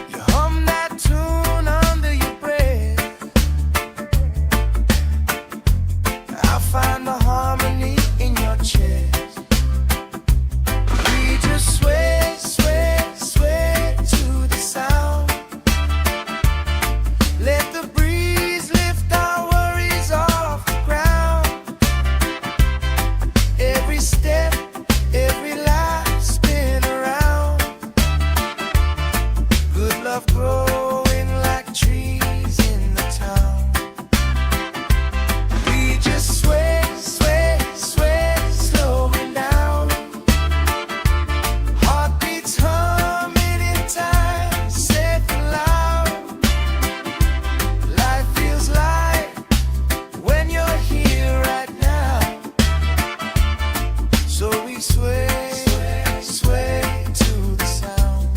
You hum that tune under your breath. I find the harmony in your chest. We just sway, sway, sway to the sound. Let the breeze lift our worries off the ground. Every step, every life spin around. Good love growing like trees in the town. We just sway, sway, sway, slowing down. Heartbeats humming in time, safe and loud. Life feels light when you're here right now. So we sway, sway, sway to the sound.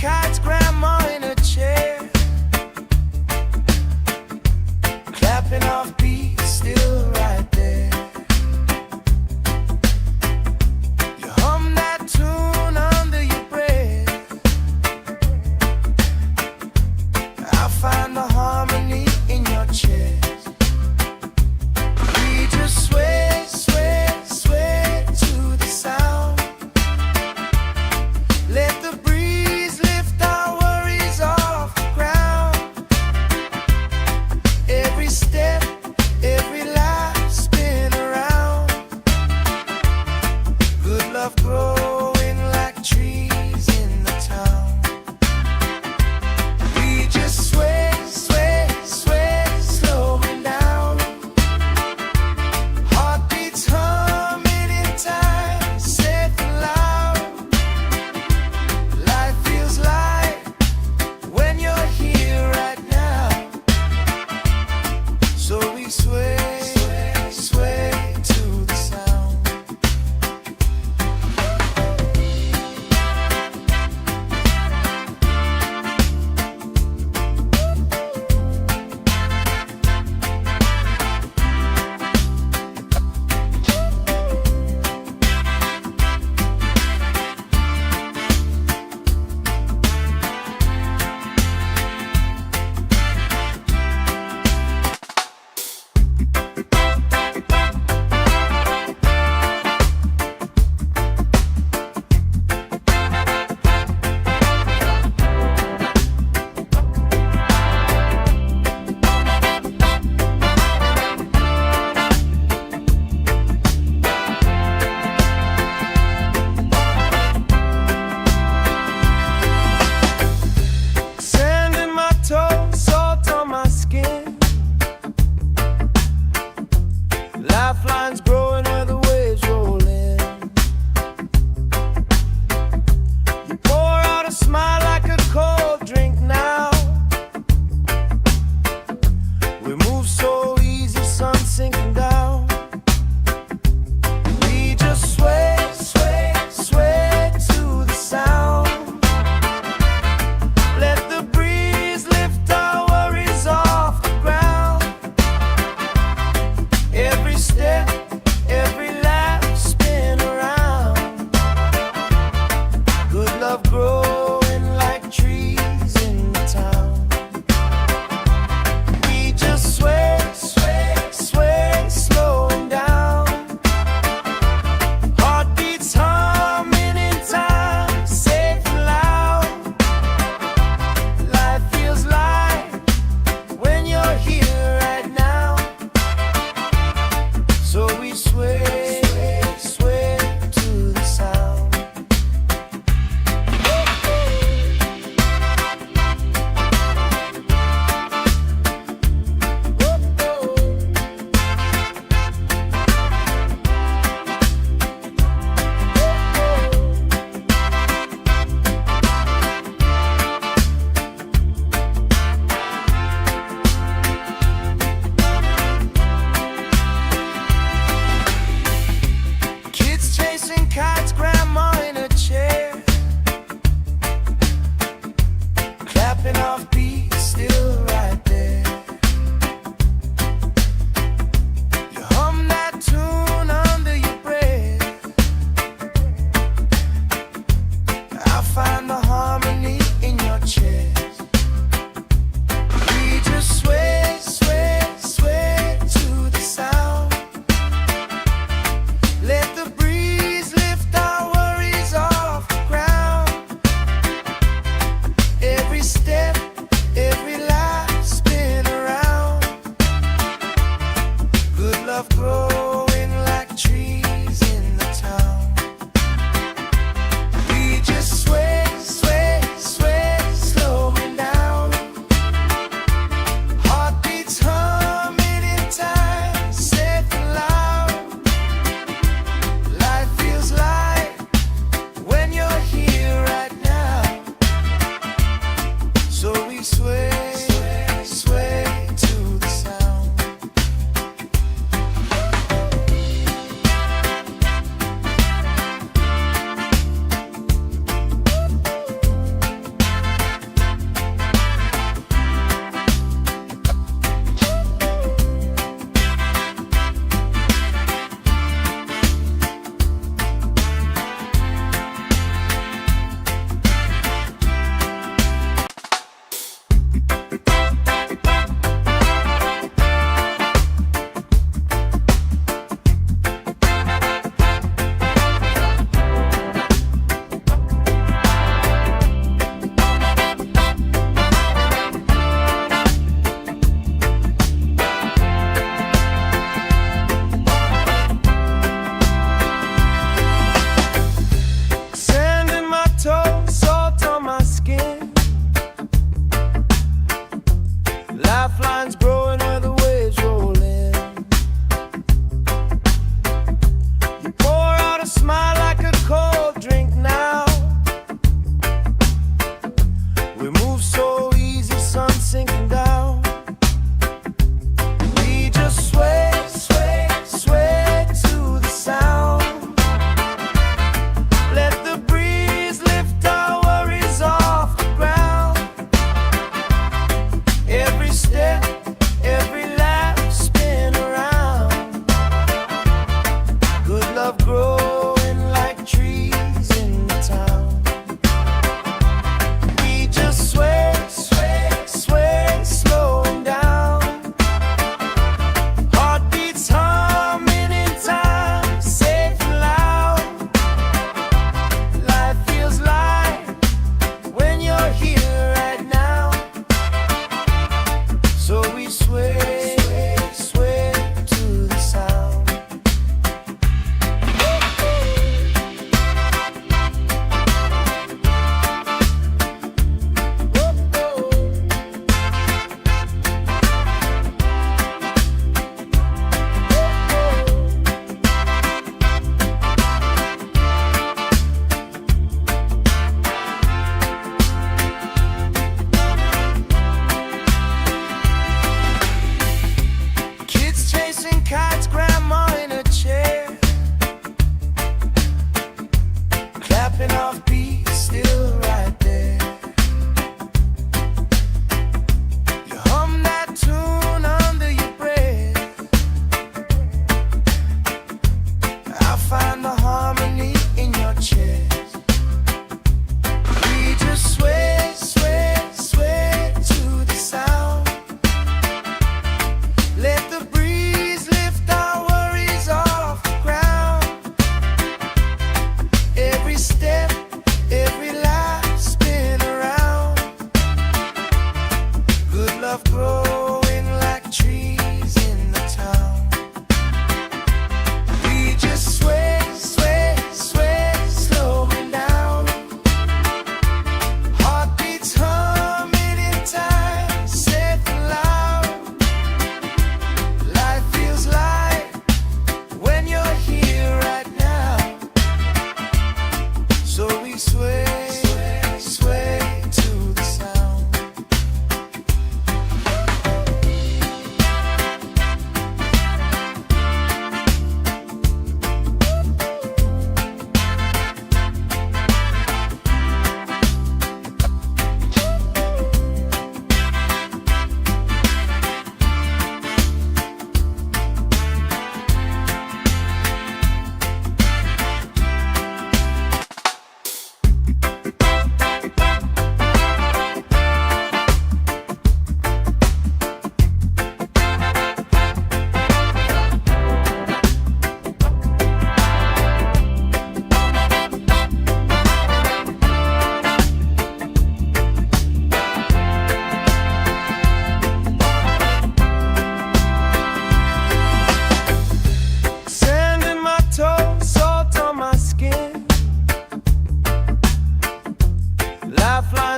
Kites, grandma in a chair, clapping off beats, still right there. You hum that tune under your breath. I'll find the harmony in your chest. We just sway, sway, sway to the sound. Let the breeze lift our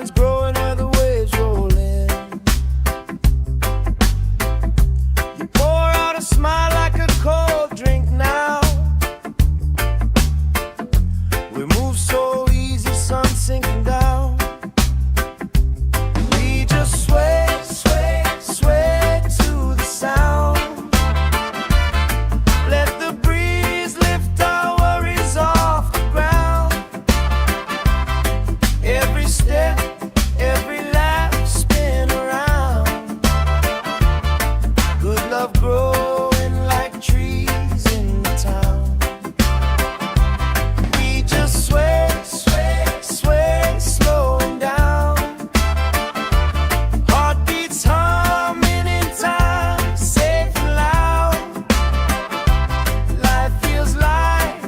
vines growing where the waves roll in. You pour out a smile like a cold drink now. We move so easy, sun sinking down. We just sway, sway, sway to the sound. Let the breeze lift our worries off the ground. Every step, every lap, spin around. Good love growing like trees in the town. We just sway, sway, sway, slowing down. Heartbeats humming in time, safe and loud. Life feels light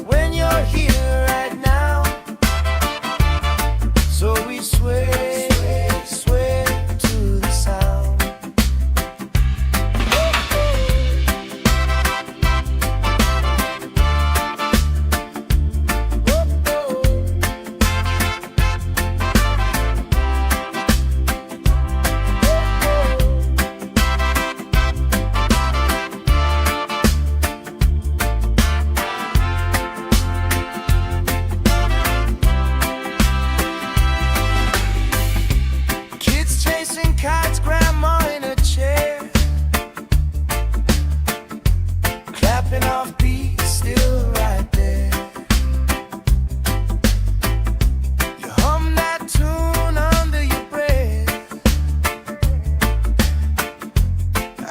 when you're here right now. So we sway, sway to the sound. Kids chasing kites, grandma in a chair, clapping off beats, still right there. You hum that tune under your breath.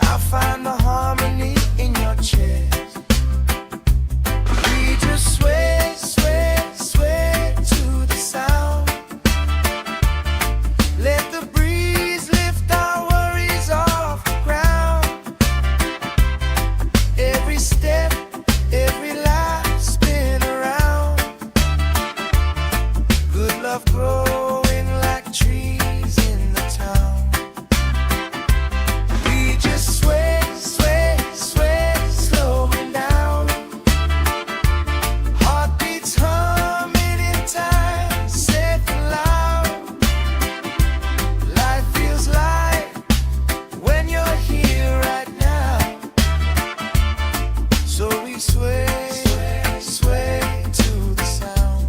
I find the harmony in your chest. We just sway, sway, sway to the sound. Let the breeze lift our worries off the ground. Every step, every lap, spin around. Good love growing like trees in the town. We just sway, sway, sway, slowing down. Heartbeats humming in time, safe and loud. Life feels light when you're here right now. So we sway, sway to the sound.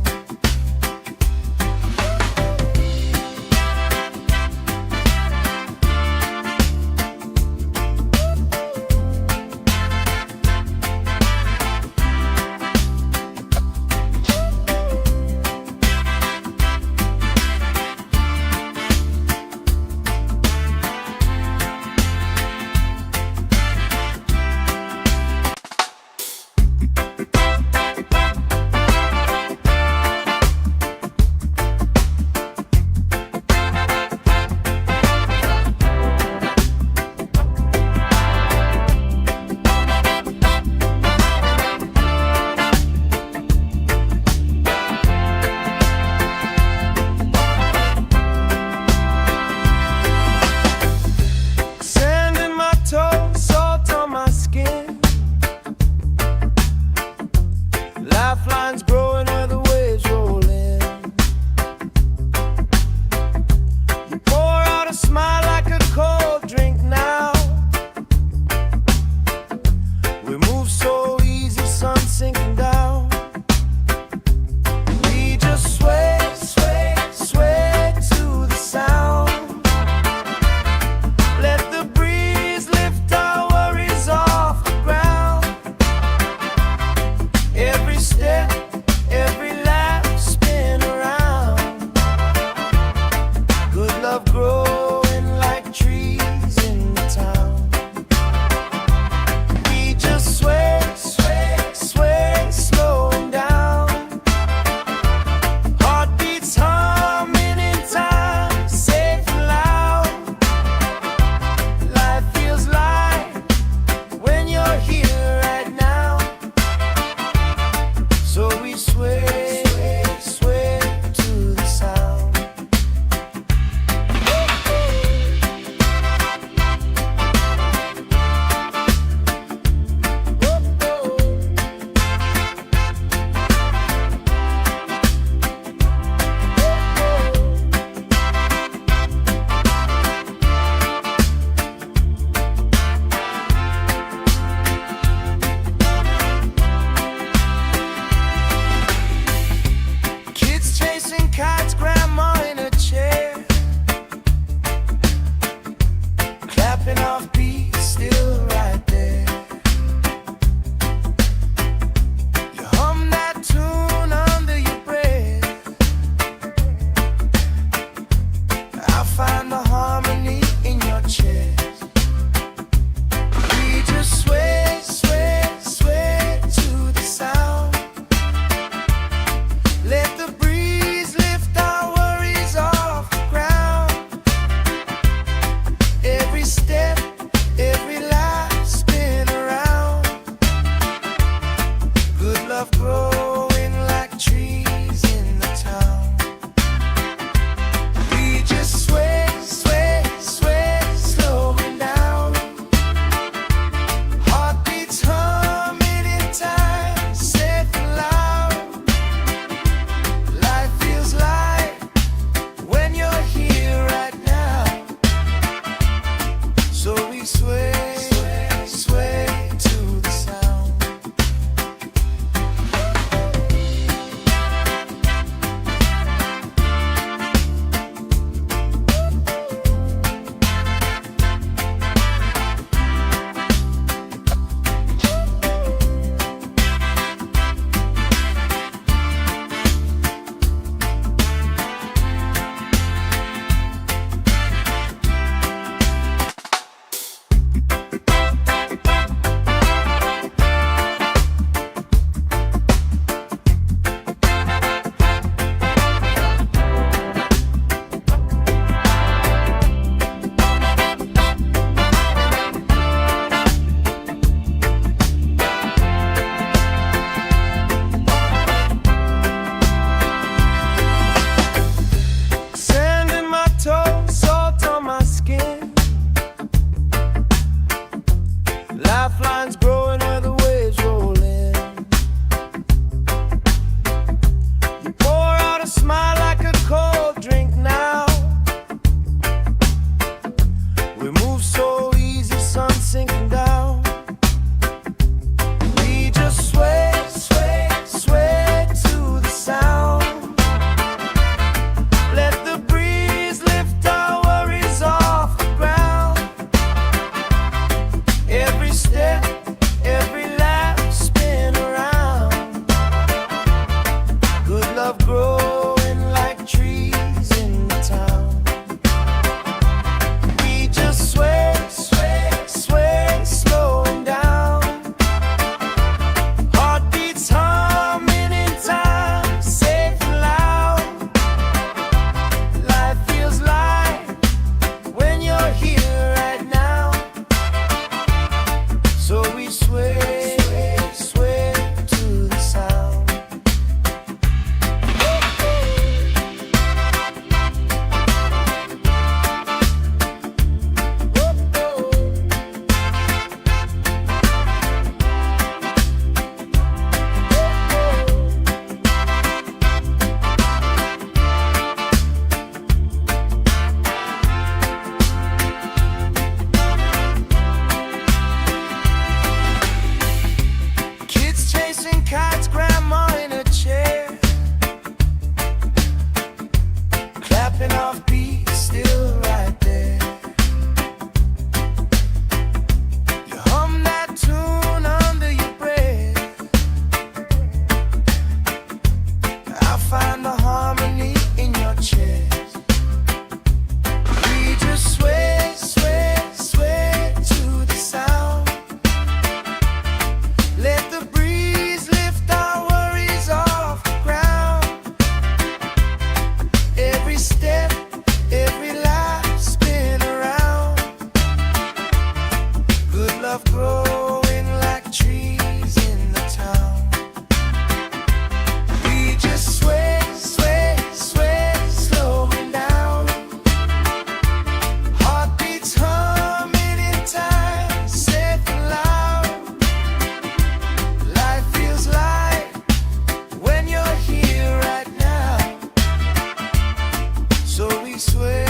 we sway,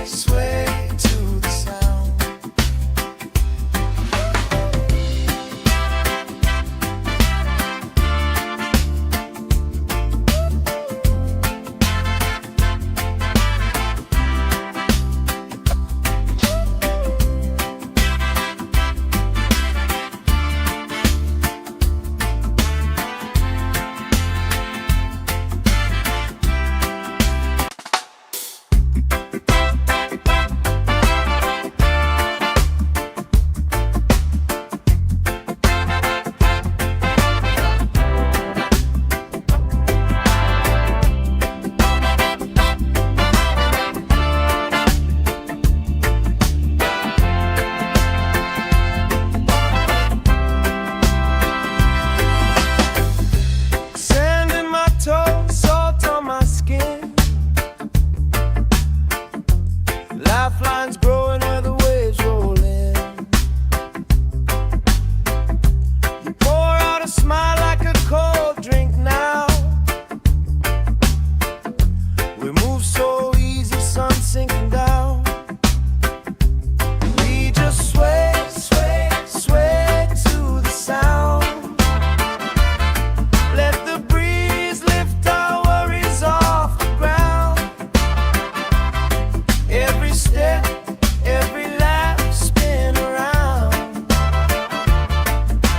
sway to the sound. Lifelines growing where the waves roll in. You pour out a smile like a cold drink now. We move so easy, sun sinking down. We just sway, sway, sway to the sound. Let the breeze lift our worries off the ground. Every step, every lap, spin around.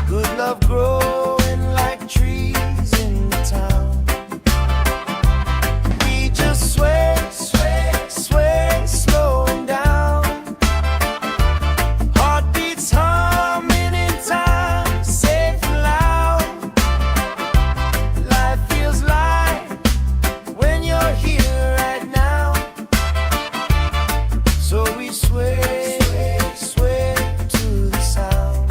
Good love growing like trees in the town. We just sway, sway, sway, slowing down. Heartbeats humming in time, safe and loud. Life feels light when you're here right now. So we sway, sway to the sound.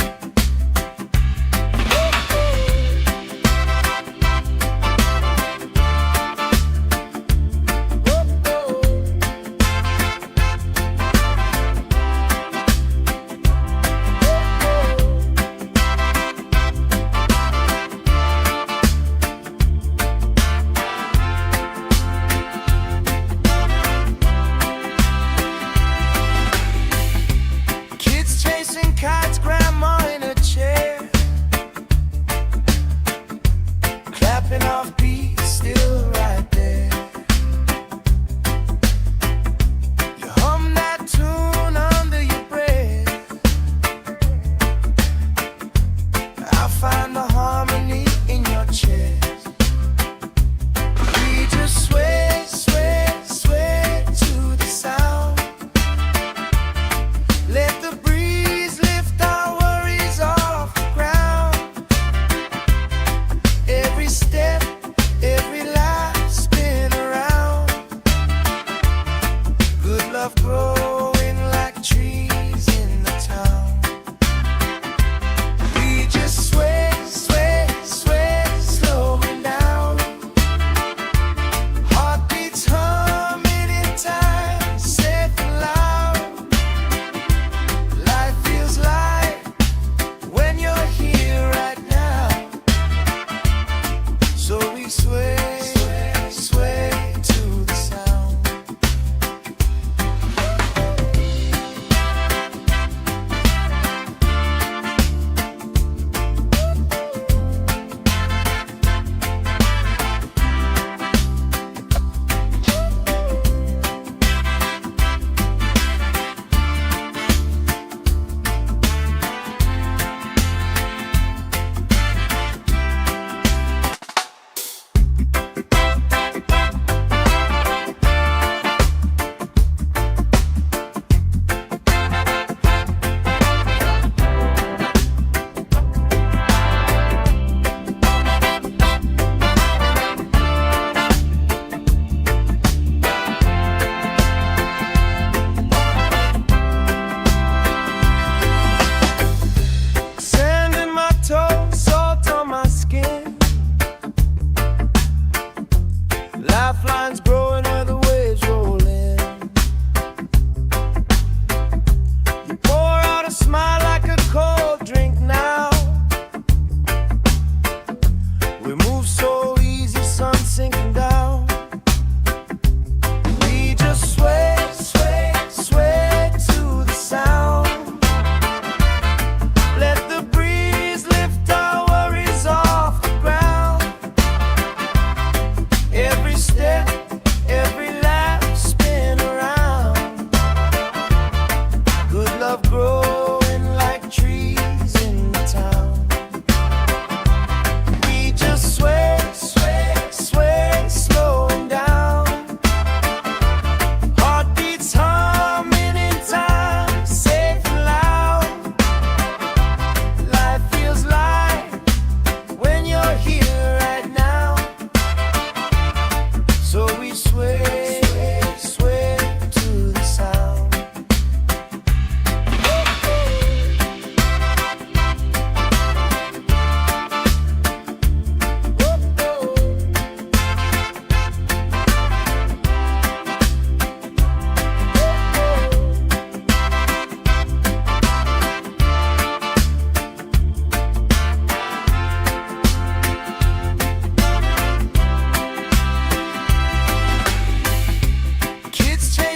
Kids chasing kites, grandma in a chair, clapping off beats, still right there. You hum that tune under your breath. I find the harmony in your chest. We just sway, sway, sway to the sound. Let the breeze lift our worries off the ground. Every step, every lap, spin around. Good love growing like trees in the town. We just sway, sway, sway, slowing down. Heartbeats humming in time, safe and loud. Life feels light when you're here right now. So we sway, sway to the sound.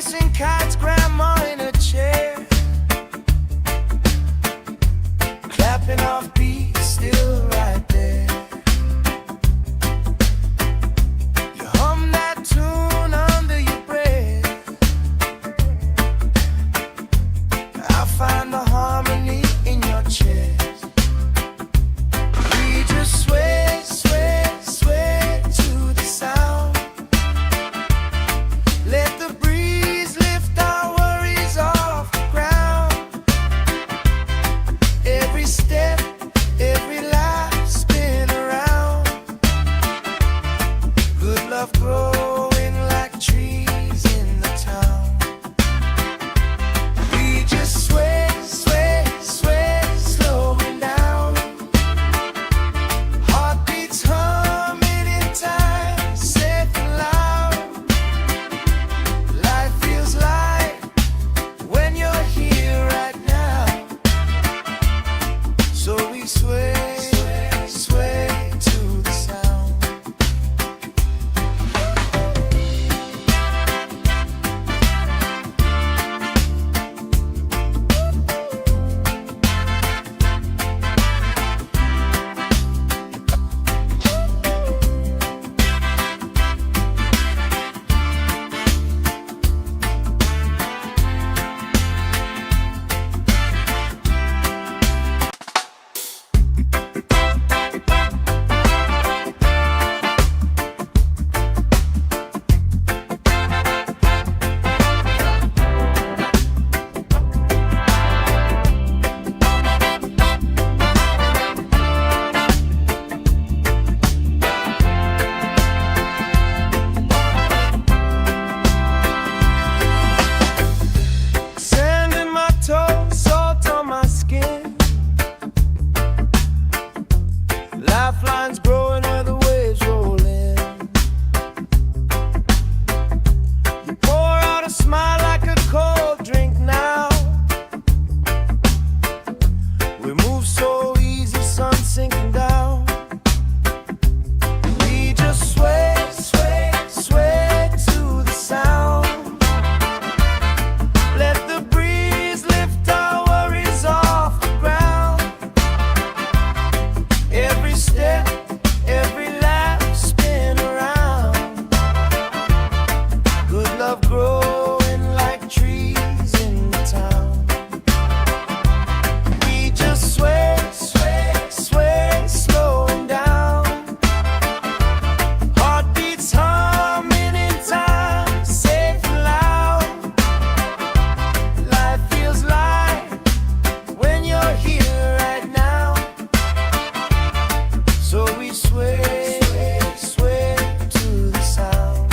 chasing kites, grandma in a chair, clapping off beats, still right there. You hum that tune under your breath. I find the harmony in your chest. We just sway, sway, sway to the sound. Let the breeze lift our worries off the ground. Every step, every life spin around. Good love growing like trees in the town. We just sway, sway, sway, slowing down. Heartbeats humming in time, safe and loud. Life feels light when you're here right now. So we sway, sway, sway to the sound. Sand in my toes, salt on my skin. Lifelines growing where the waves roll in. You pour out a smile like a cold drink now. We move so easy, sun sinking down. We just sway, sway, sway to the sound. Let the breeze lift our worries off the ground. Every step, every laugh spin around. Good love growing like trees in the town. We just sway, sway, sway, slowing down. Heartbeats humming in time, safe and loud. Life feels light when you're here right now. So we sway, sway, sway to the sound.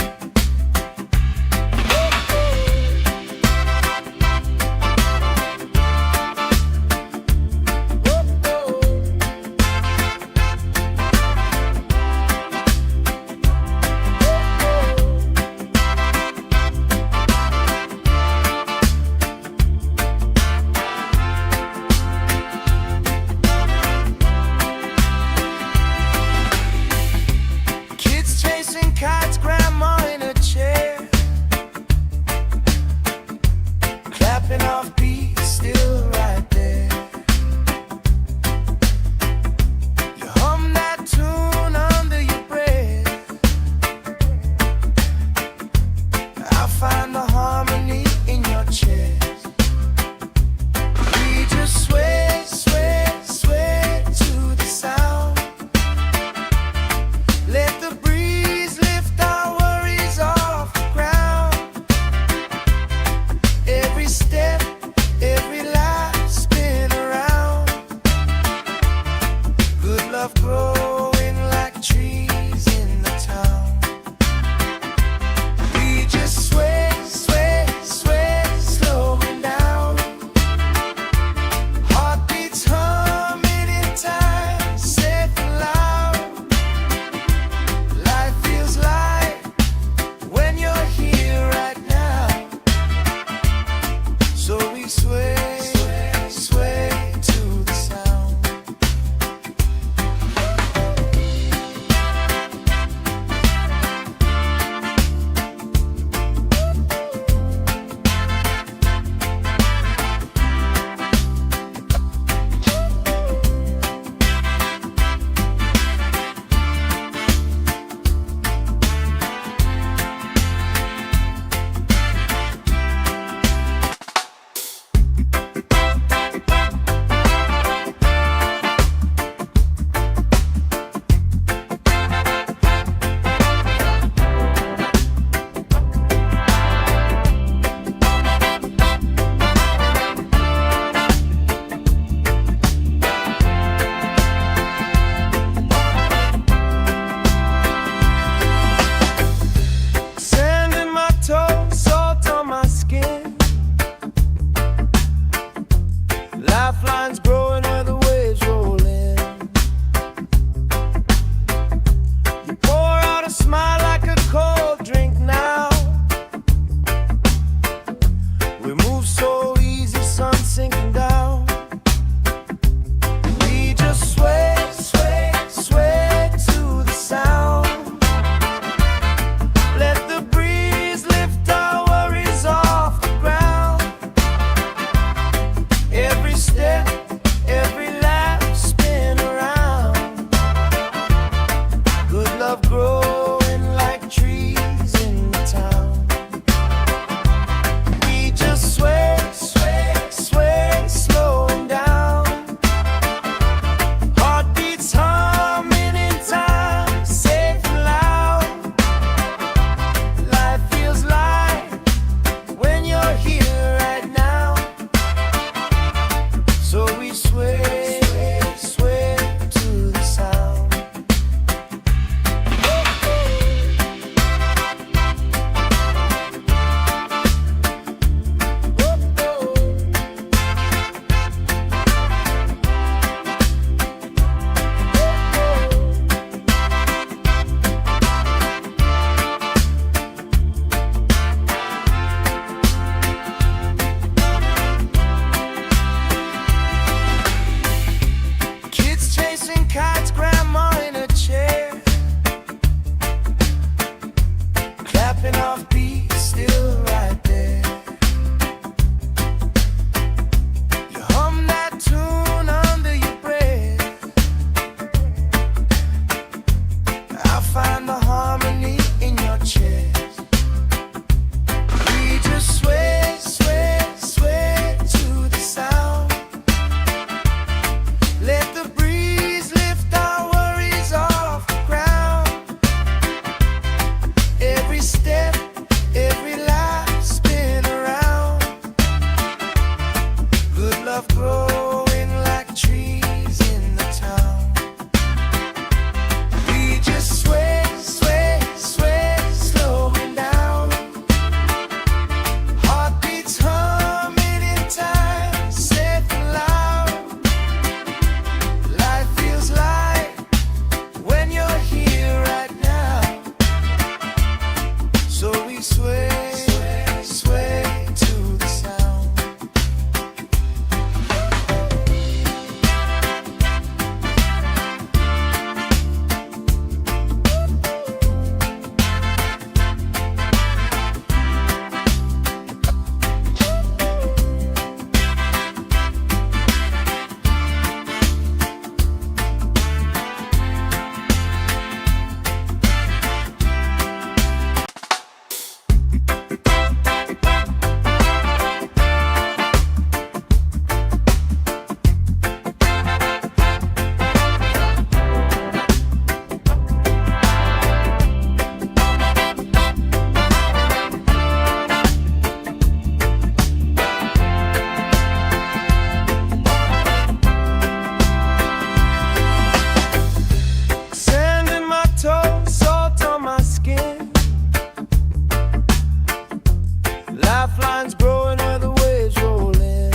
Lifelines growing where the waves roll in.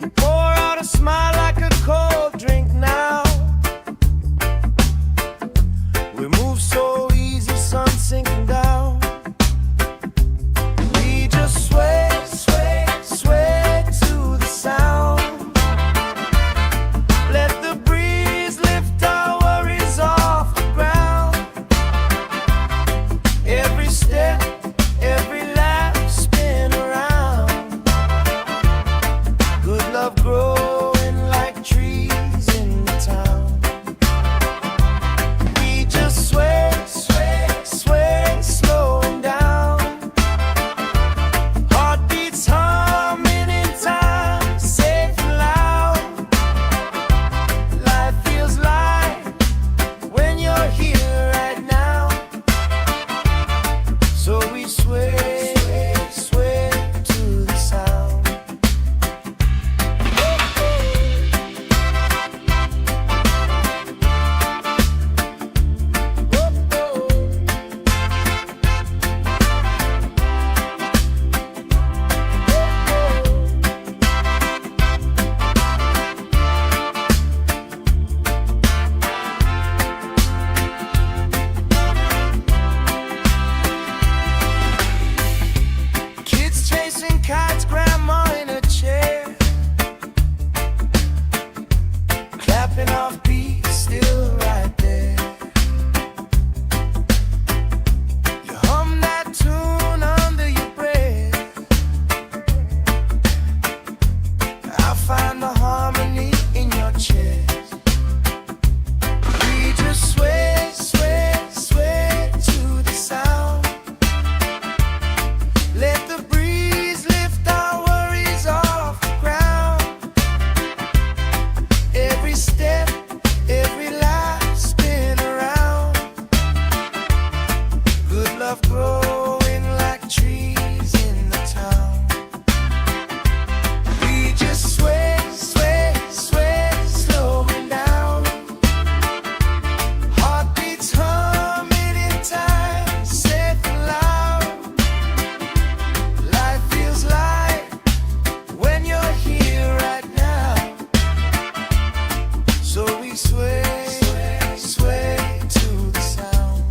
You pour out a smile like a cold drink now. We move so easy, sun sinking down. We just sway, sway, sway to the sound. Let the breeze lift our worries off the ground. Every step, every lap, spin around. Good love growing like trees in the town. We just sway, sway, sway, slowing down. Heartbeats humming in time, safe and loud. Life feels light when you're here right now. So we sway, sway to the sound. Kids chasing kites, grandma in a chair, clapping off beat, still right there. You hum that tune under your breath. I find the harmony in your chest. We just sway, sway, sway to the sound. Let the breeze lift our worries off the ground. Every step, every lap, spin around. Good love growing like trees in the town. We just sway, sway, sway, slowing down. Heartbeats humming in time, safe and loud. Life feels light when you're here right now. So we sway, sway, sway to the sound.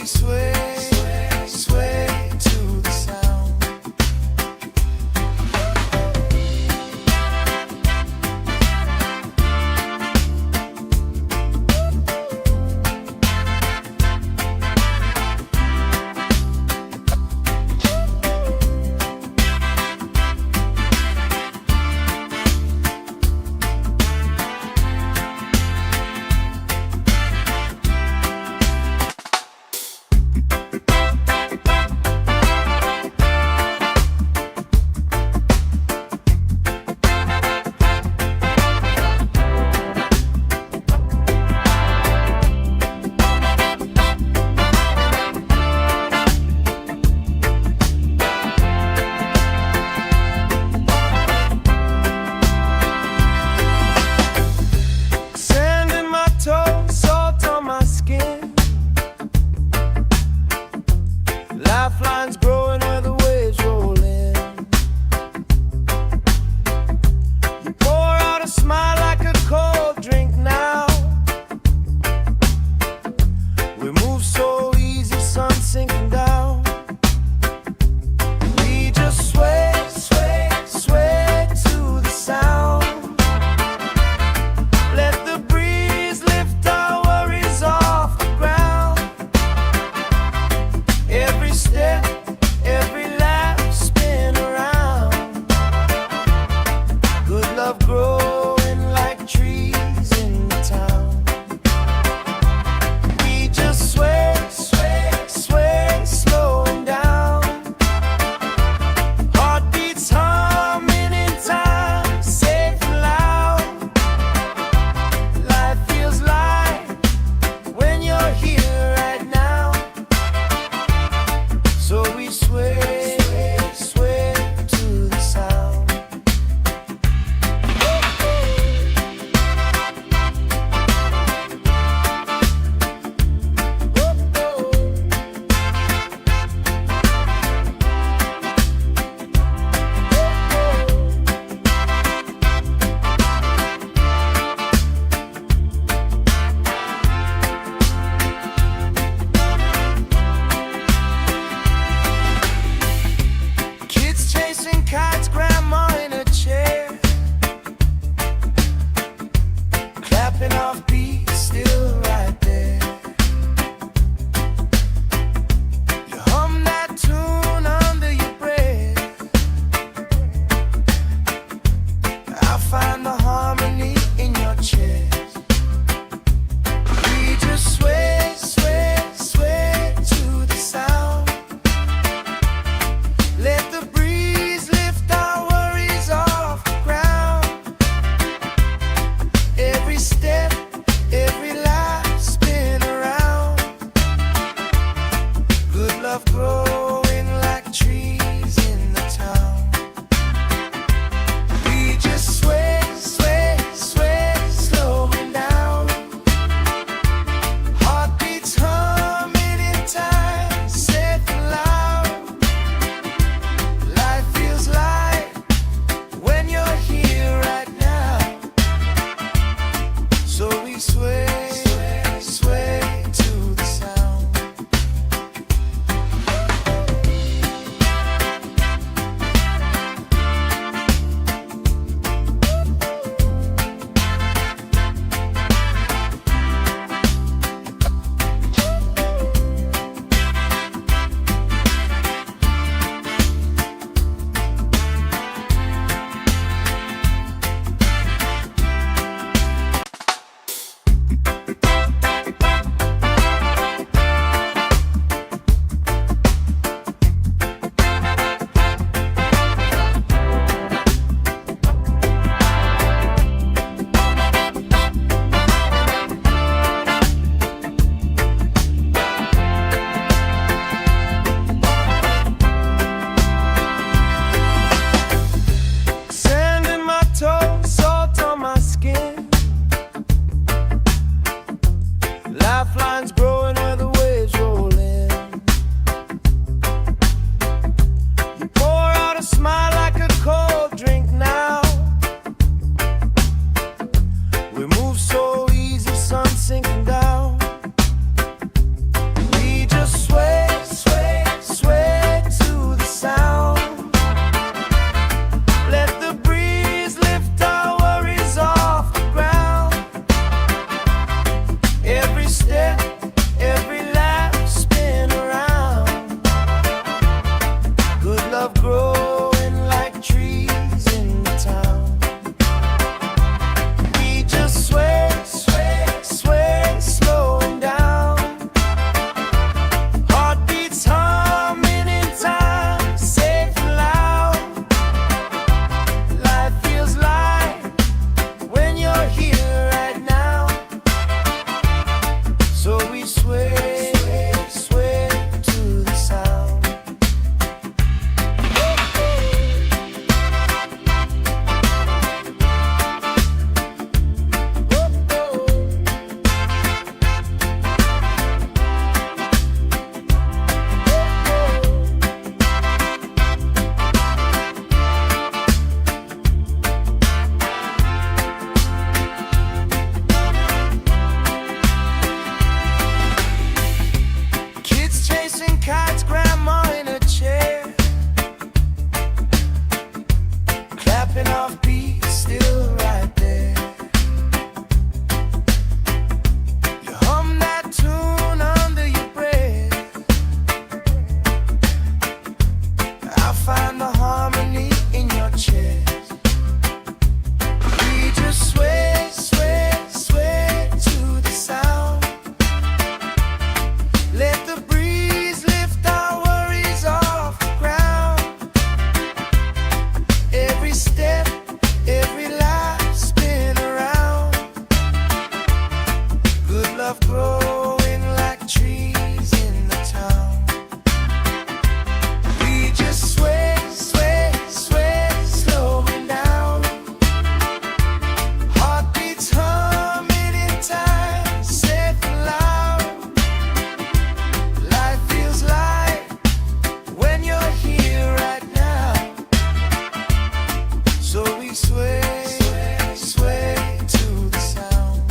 sway, sway to the sound. Sand in my toes, salt on my skin. Lifelines growing where the waves roll in. You pour out a smile like a cold drink now. We move so easy, sun sinking down. We just sway, sway, sway to the sound. Let the breeze lift our worries off the ground. Every step, every laugh, spin around. Good love growing like trees in the town. We just sway, sway, sway to the sound. Kids chasing kites, grandma in a chair, clapping off beats, still right there. You hum that tune under your breath. I find the harmony in your chest. We just sway, sway, sway to the sound. Let the breeze lift our worries off the ground. Every step, every life spin around. Good love growing like trees in the town. We just sway, sway, sway, slowing down. Heartbeats humming in time, safe and loud. Life feels light when you're here right now. So we sway, sway, sway to the sound.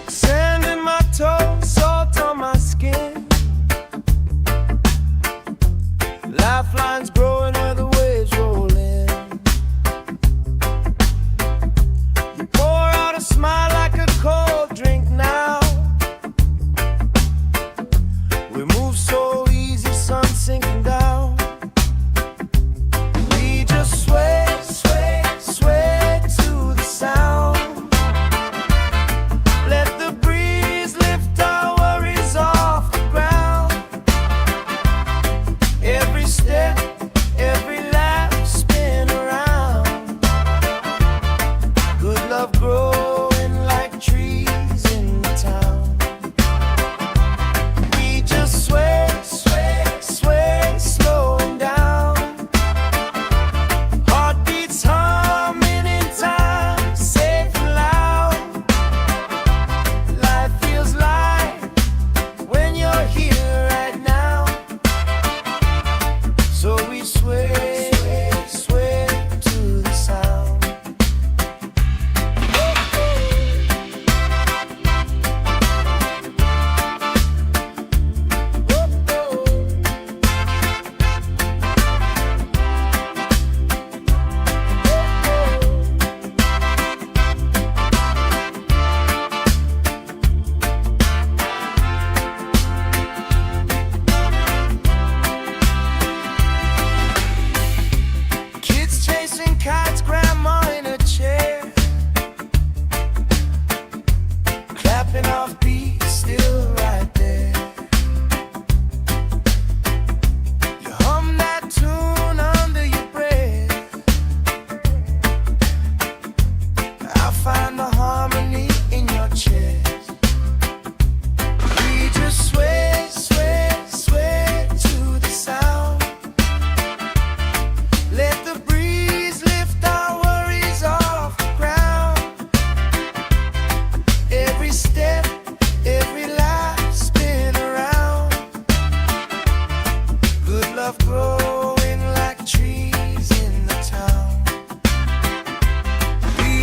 Sand in my toes, salt on my skin. Lifelines growing where the waves roll in. You pour out a smile like a cold drink now. We move so easy, sun sinking down. We just sway, sway, sway to the sound. Let the breeze lift our worries off the ground. Every step, every laugh spin around. Good love growing like trees in the town. We just sway, sway, sway, slowing down. Heartbeats humming in time, safe and loud. Life feels light when you're here right now. So we sway, sway to the sound. Kids chasing kites, grandma in a chair, clapping off beats, still right there. You hum that tune under your breath. I find the harmony in your chest. We just sway, sway, sway to the sound. Let the breeze lift our worries off the ground. Every step, every life spin around. Good love growing like trees in the town. We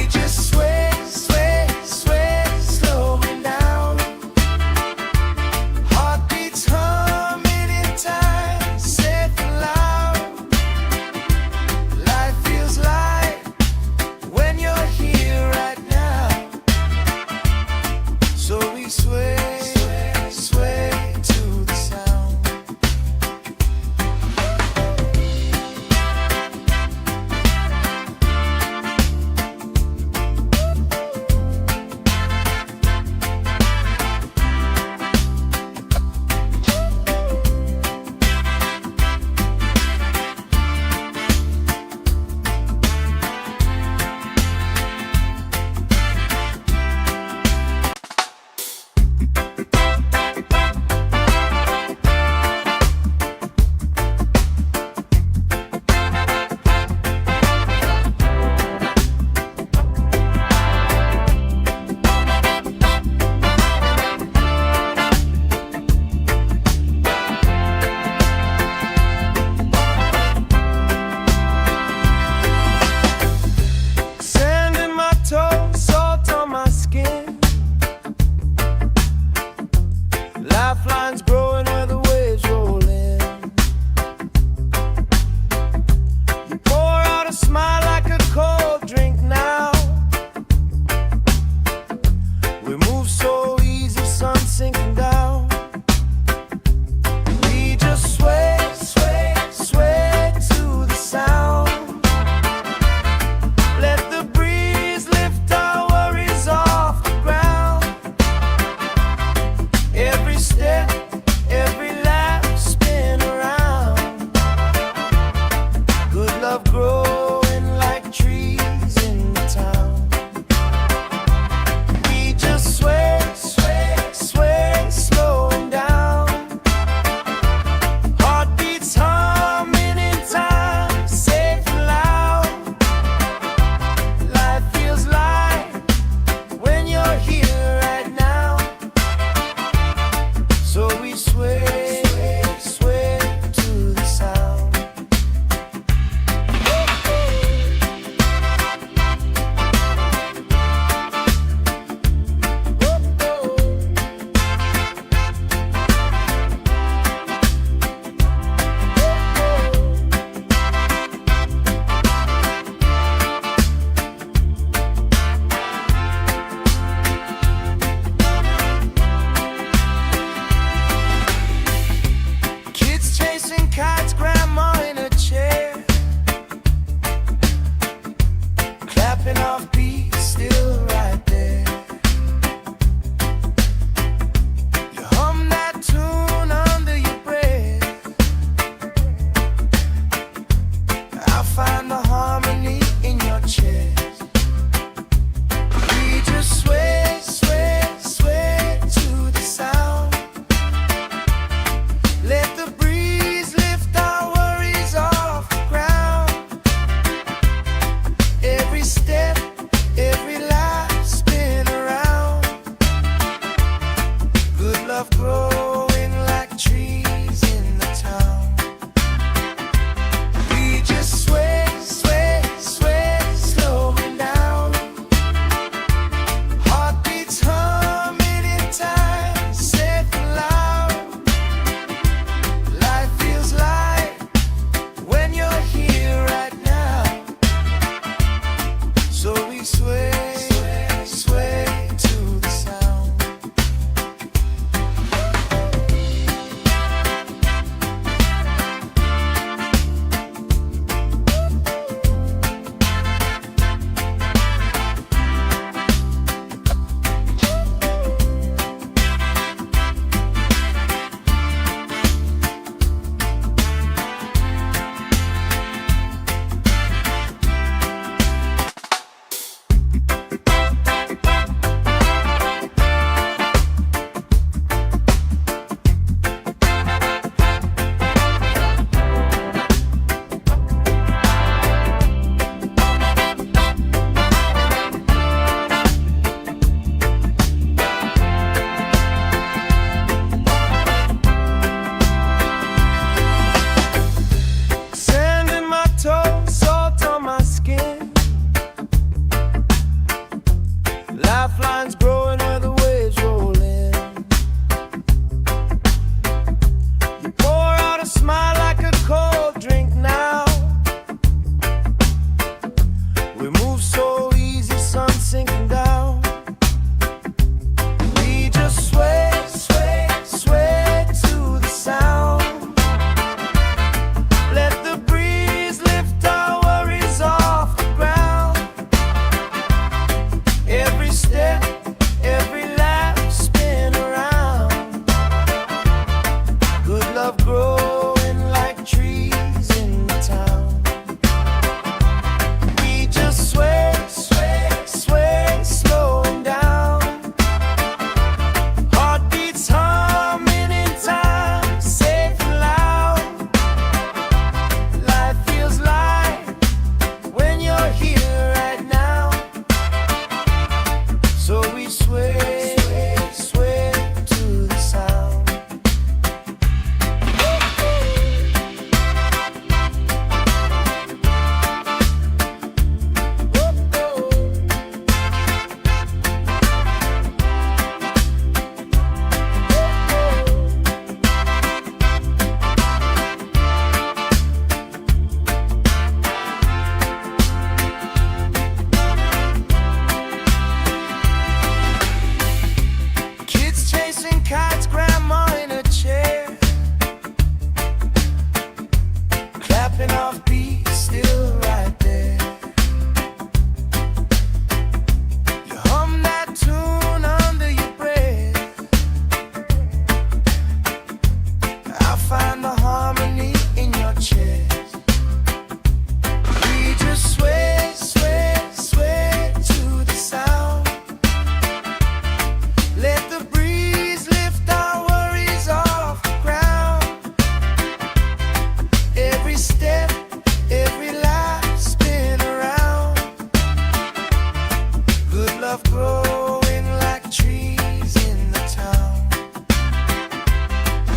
love growing like trees in the town.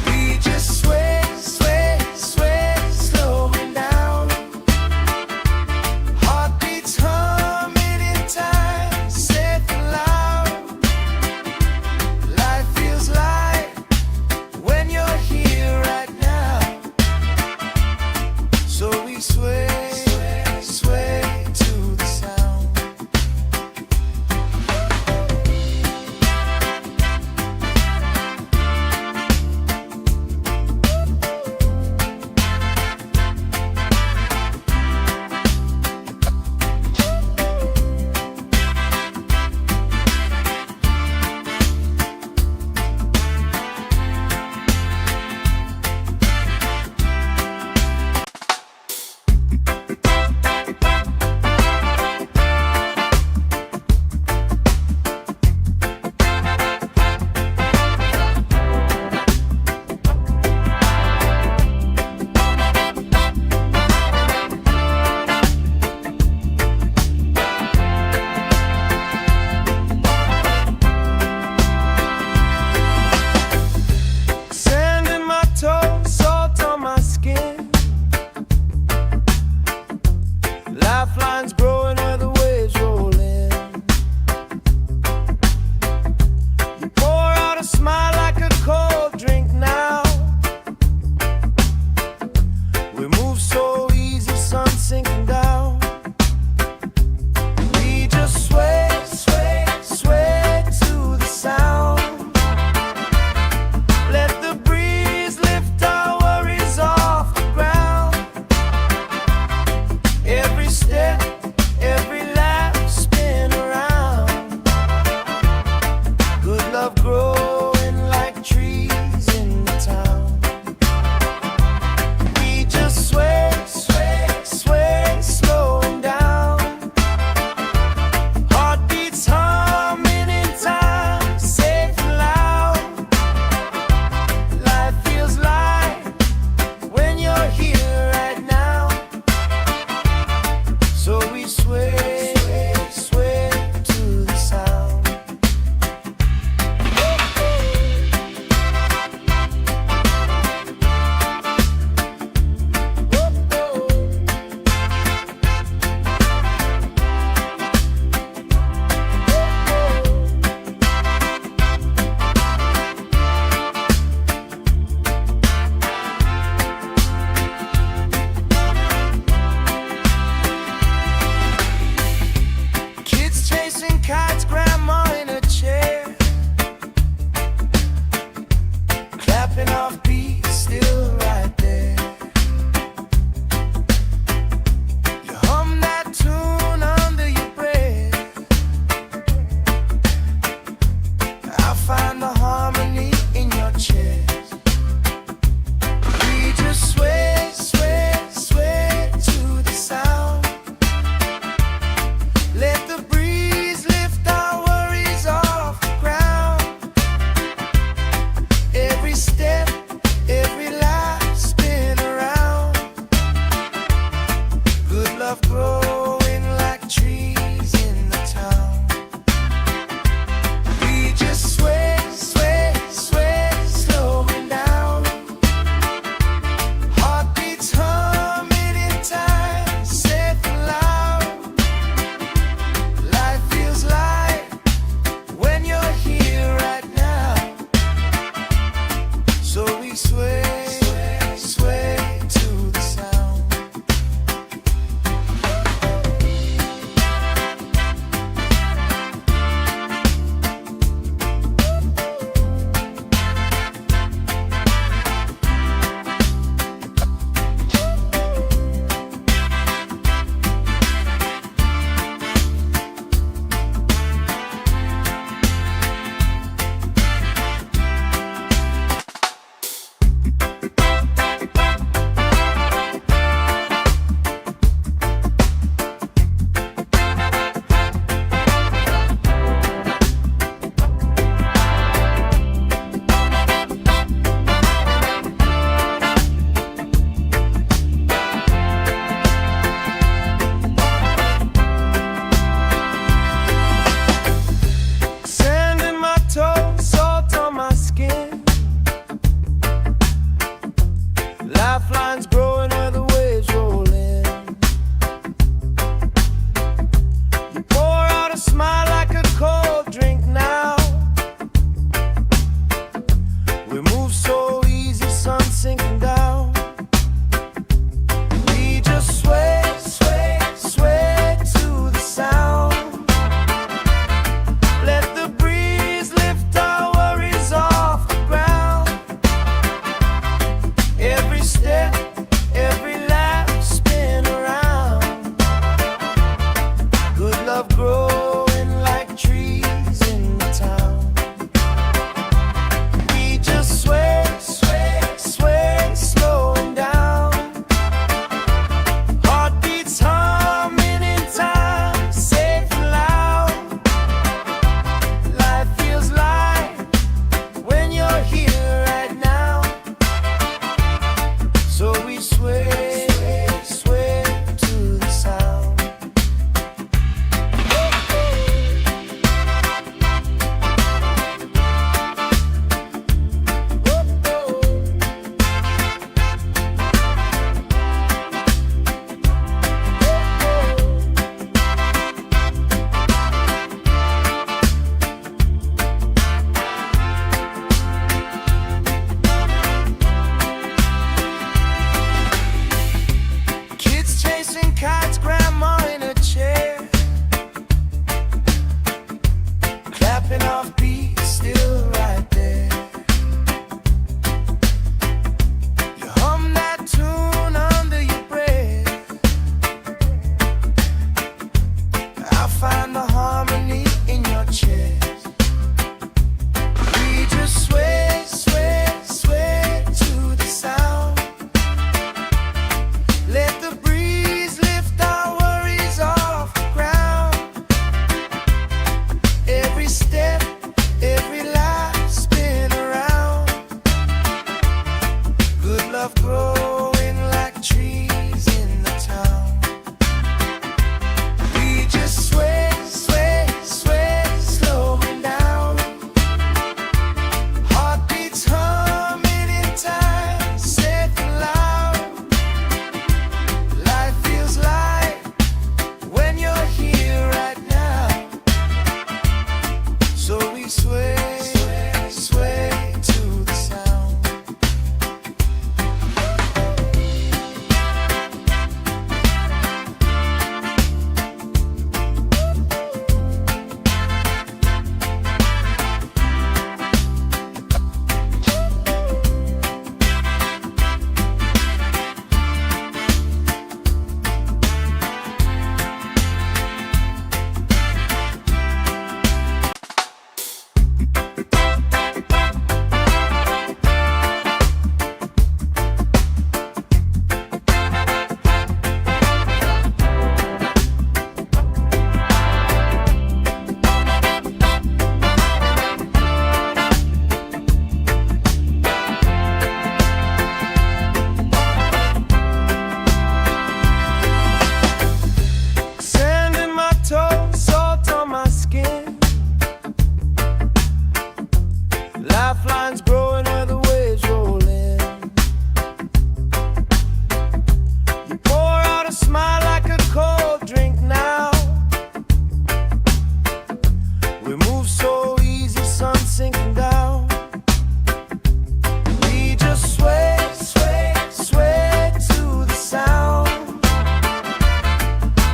We just sway, sway, sway, slowing down. Heartbeats humming in time, safe and loud. Life feels light when you're here right now. So we sway, sway, sway to the sound. snapping off beat, still right there. You hum that tune under your breath. I find the harmony in your chest. We just sway, sway, sway to the sound. Let the breeze lift our worries off the ground. Every step, every life spin around. Good love growing like trees in the town. We just sway, sway, sway, slowing down. Heartbeats humming in time, safe and loud. Life feels light when you're here right now. So we sway, sway, sway to the sound. Sand in my toes, salt on my skin. Lifelines growing where the waves roll in. You pour out a smile like a cold drink now. We move so easy, sun sinking down. We just sway, sway, sway to the sound.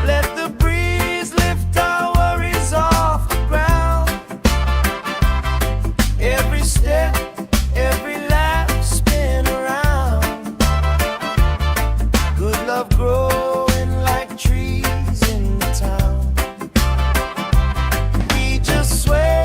Let the breeze lift our worries off the ground. Every step, every laugh spin around. Good love growing like trees in the town. We just sway,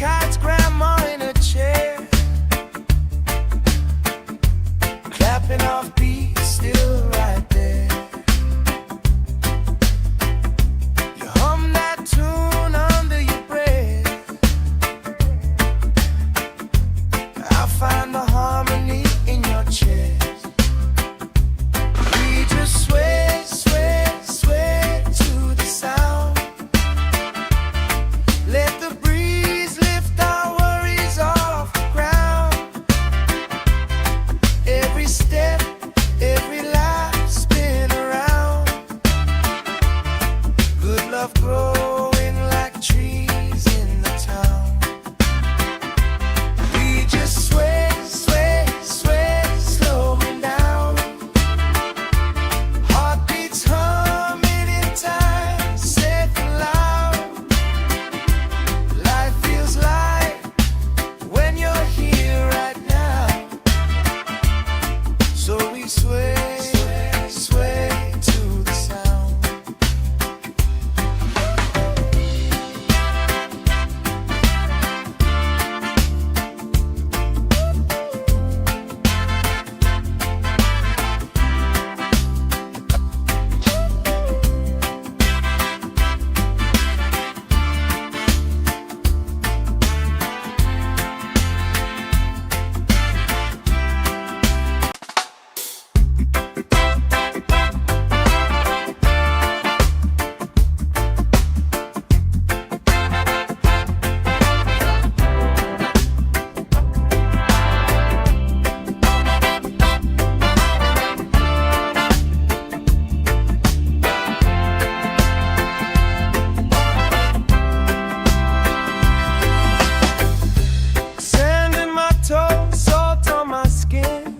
Cat's grandma in a chair, clapping off beats, still right there. You hum that tune under your breath. I find the harmony in your chest. We just sway, sway, sway to the sound. Let the breeze lift our worries off the ground. Every step, every laugh, spin around. Good love growing like trees in the town. We just sway, sway, sway, slowing down. Heartbeats humming in time, safe and loud. Life feels light when you're here right now. So we sway, sway, sway to the sound. Sand in my toes, salt on my skin.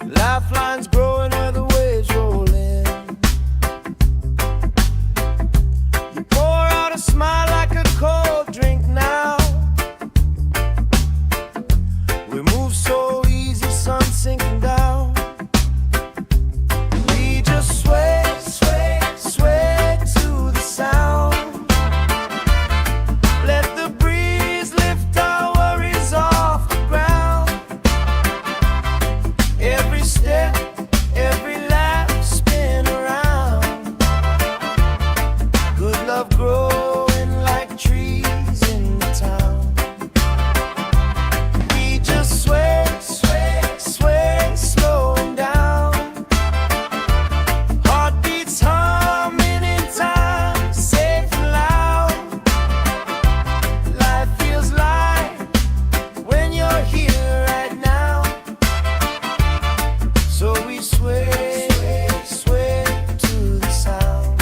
Lifelines growing where the waves roll in. You pour out a smile like a cold drink now. We move so easy, sun sinking down. We just sway, sway, sway to the sound. Let the breeze lift our worries off the ground. Every step, every laugh, spin around. Good love growing like trees in the town. We just sway, sway, sway, slowing down. Heartbeats humming in time, safe and loud. Life feels light when you're here right now. So we sway, sway to the sound.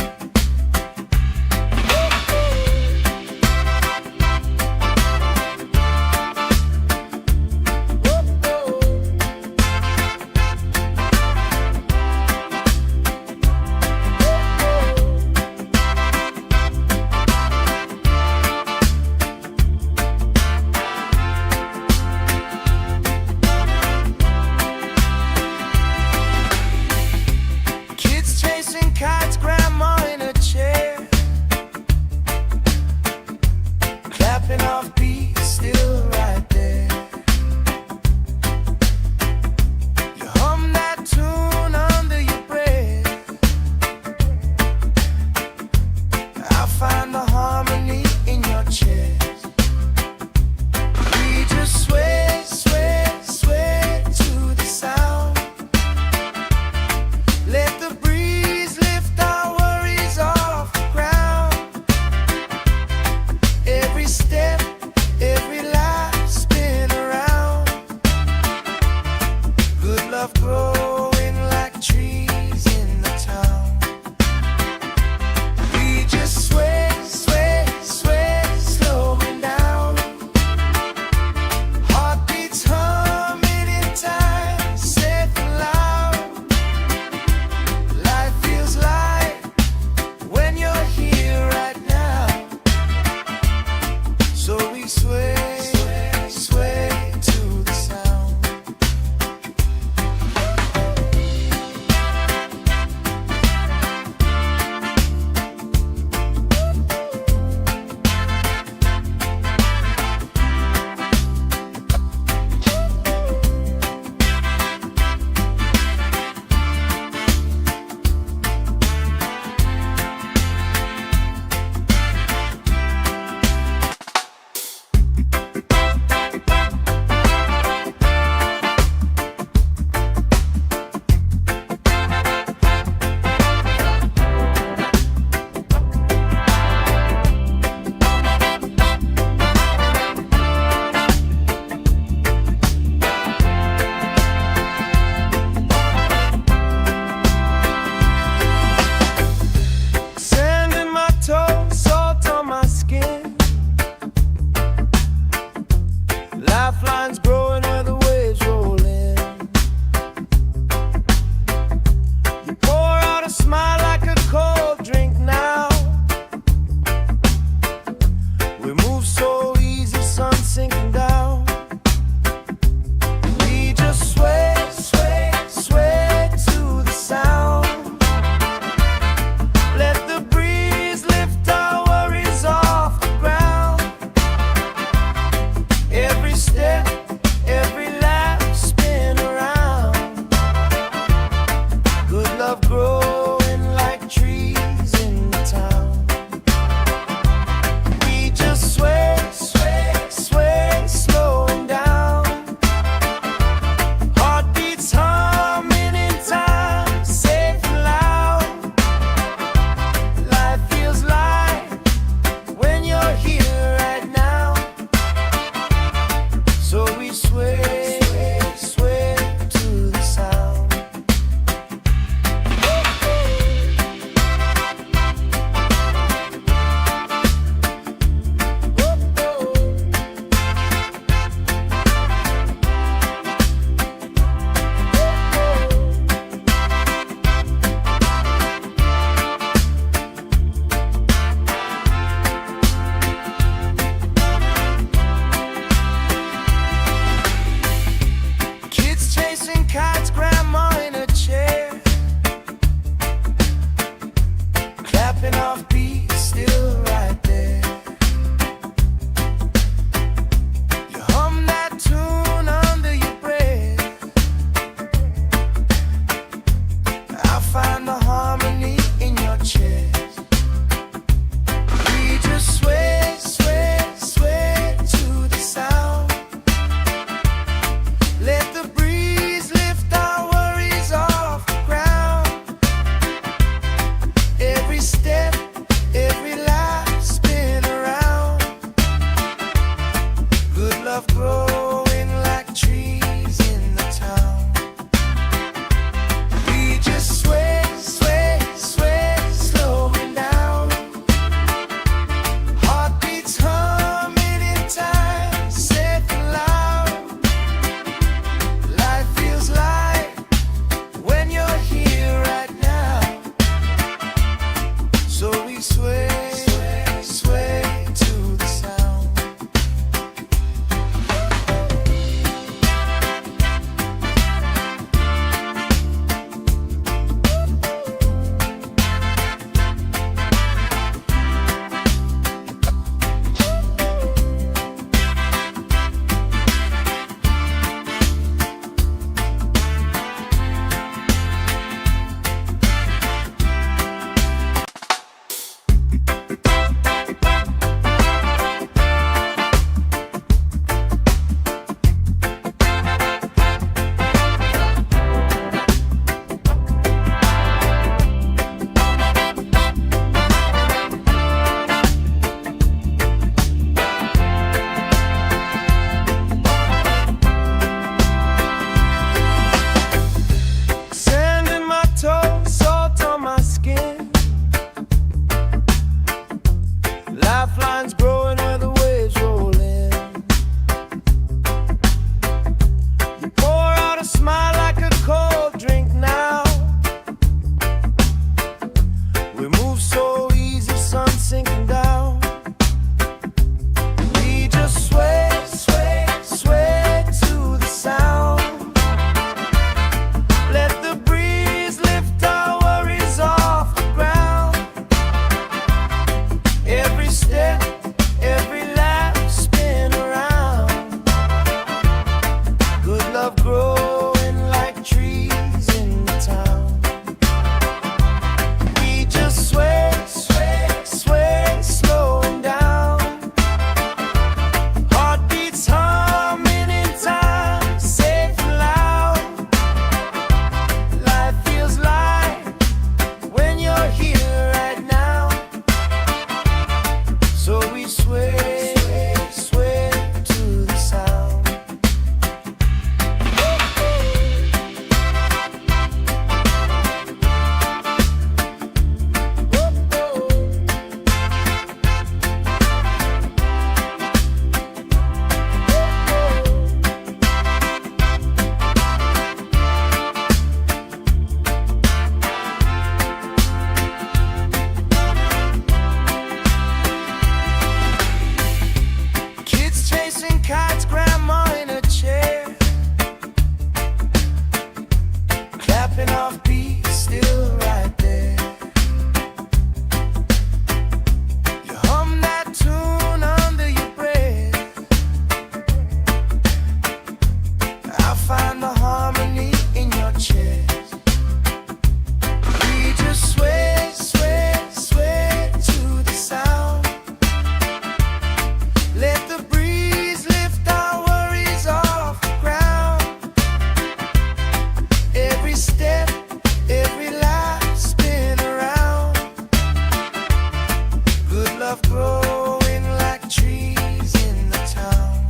love growing like trees in the town.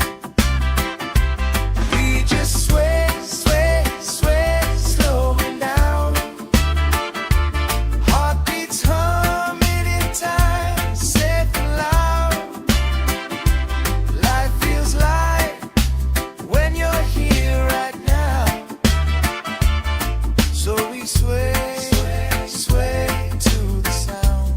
We just sway, sway, sway, slowing down. Heartbeats humming in time, safe and loud. Life feels light when you're here right now. So we sway, sway, sway to the sound.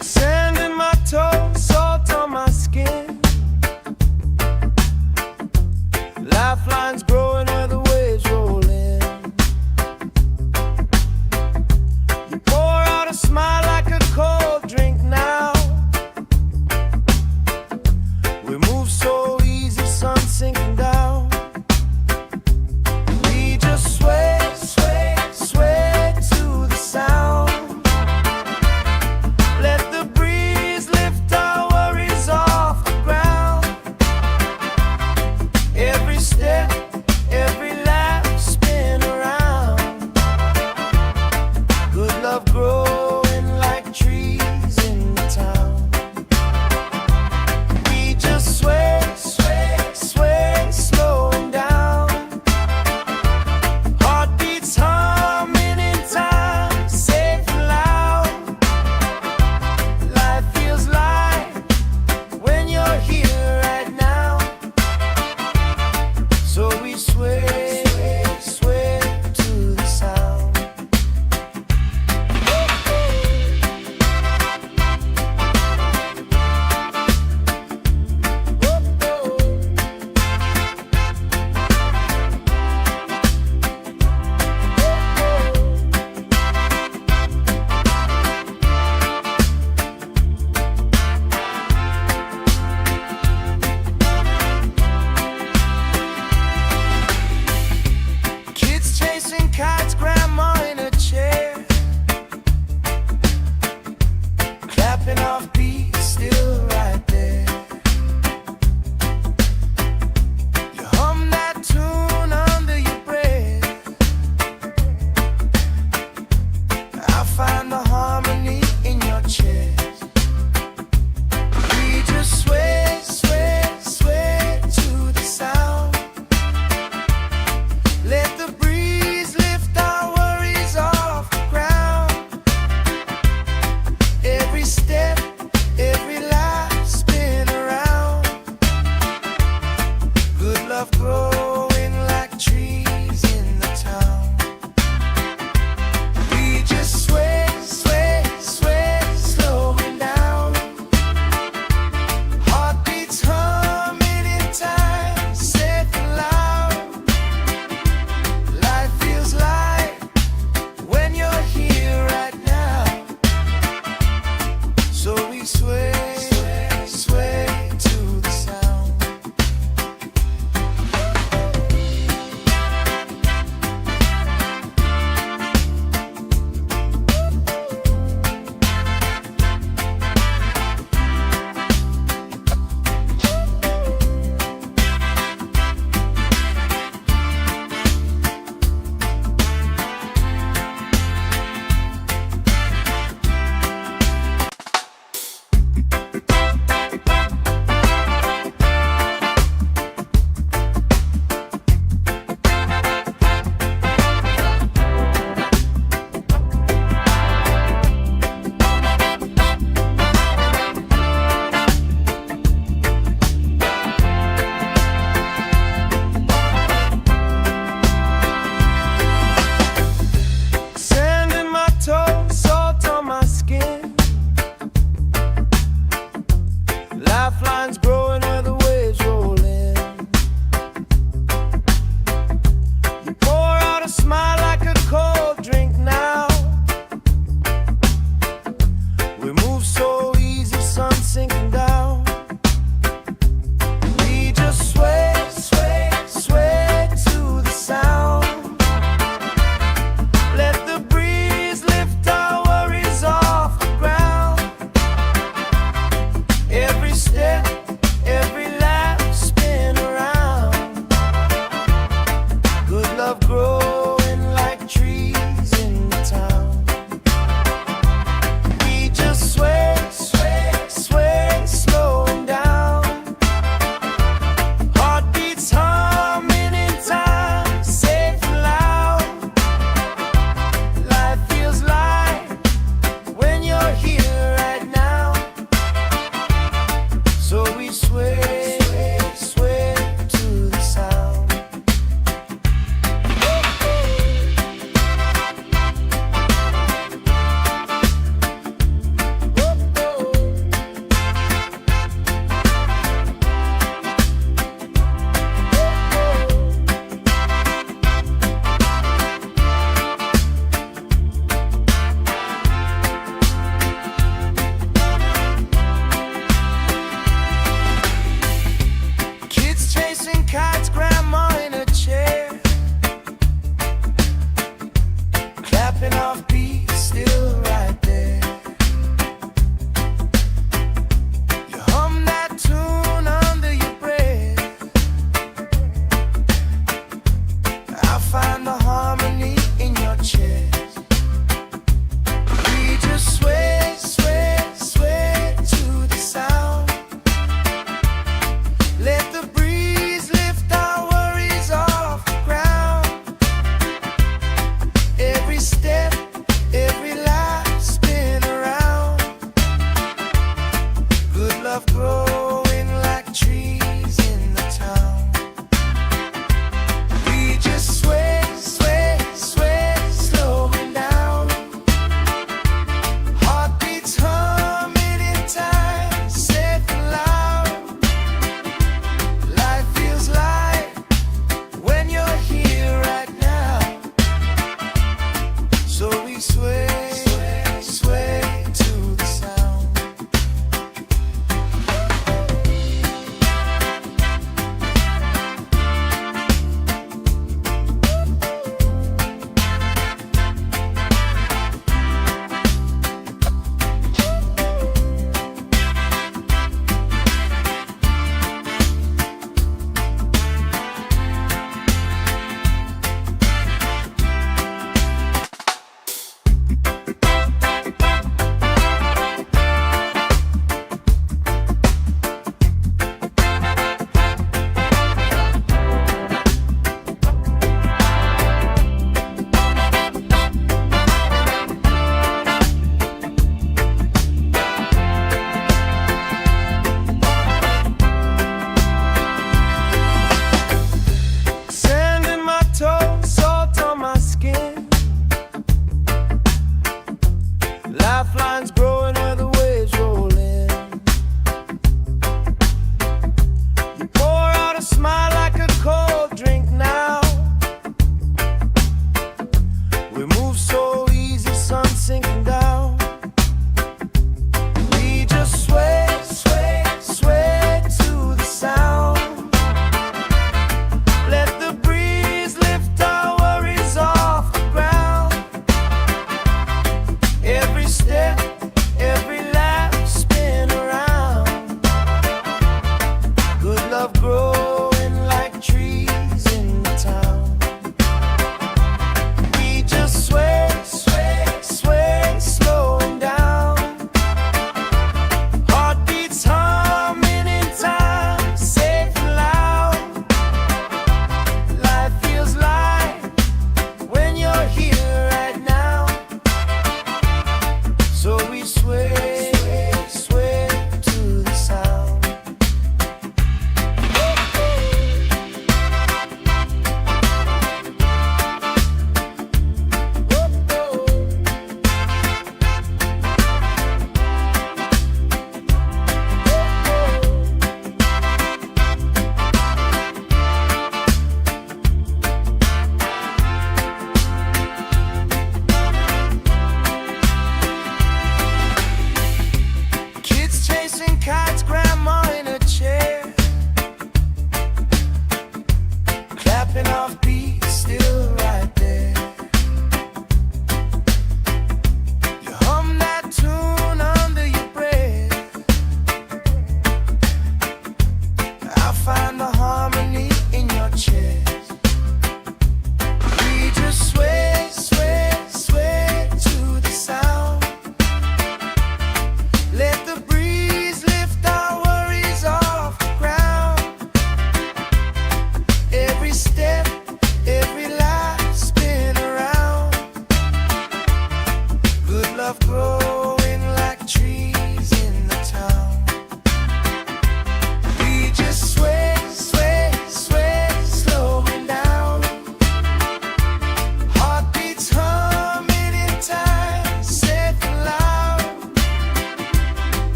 Sand in my toes, salt on my skin. Lifelines growing where the waves roll in. You pour out a smile like a cold drink now. We move so easy, sun sinking down. We just sway, sway, sway to the sound. Let the breeze lift our worries off the ground. Every step, every laugh, spin around. Good love growing like trees in the town. We just sway, sway, sway, slowing down. Heartbeats humming in time, safe and loud. Life feels light when you're here right now. So we sway, sway, sway to the sound. Kids chasing kites, grandma in a chair, clapping off beats, still right there. You hum that tune under your breath. I find the harmony in your chest. We just sway, sway, sway to the sound. Let the breeze lift our and our beat is still right there. You hum that tune under your breath. I find the harmony in your chest. We just sway, sway, sway to the sound. Let the breeze lift our worries off the ground. Every step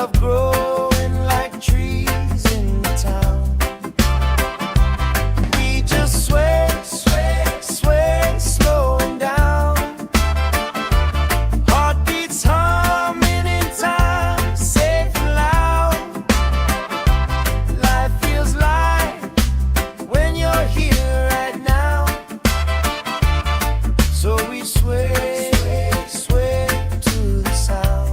love growing like trees in the town. We just sway, sway, sway, slowing down. Heartbeats humming in time, safe and loud. Life feels light when you're here right now. So we sway, sway to the sound.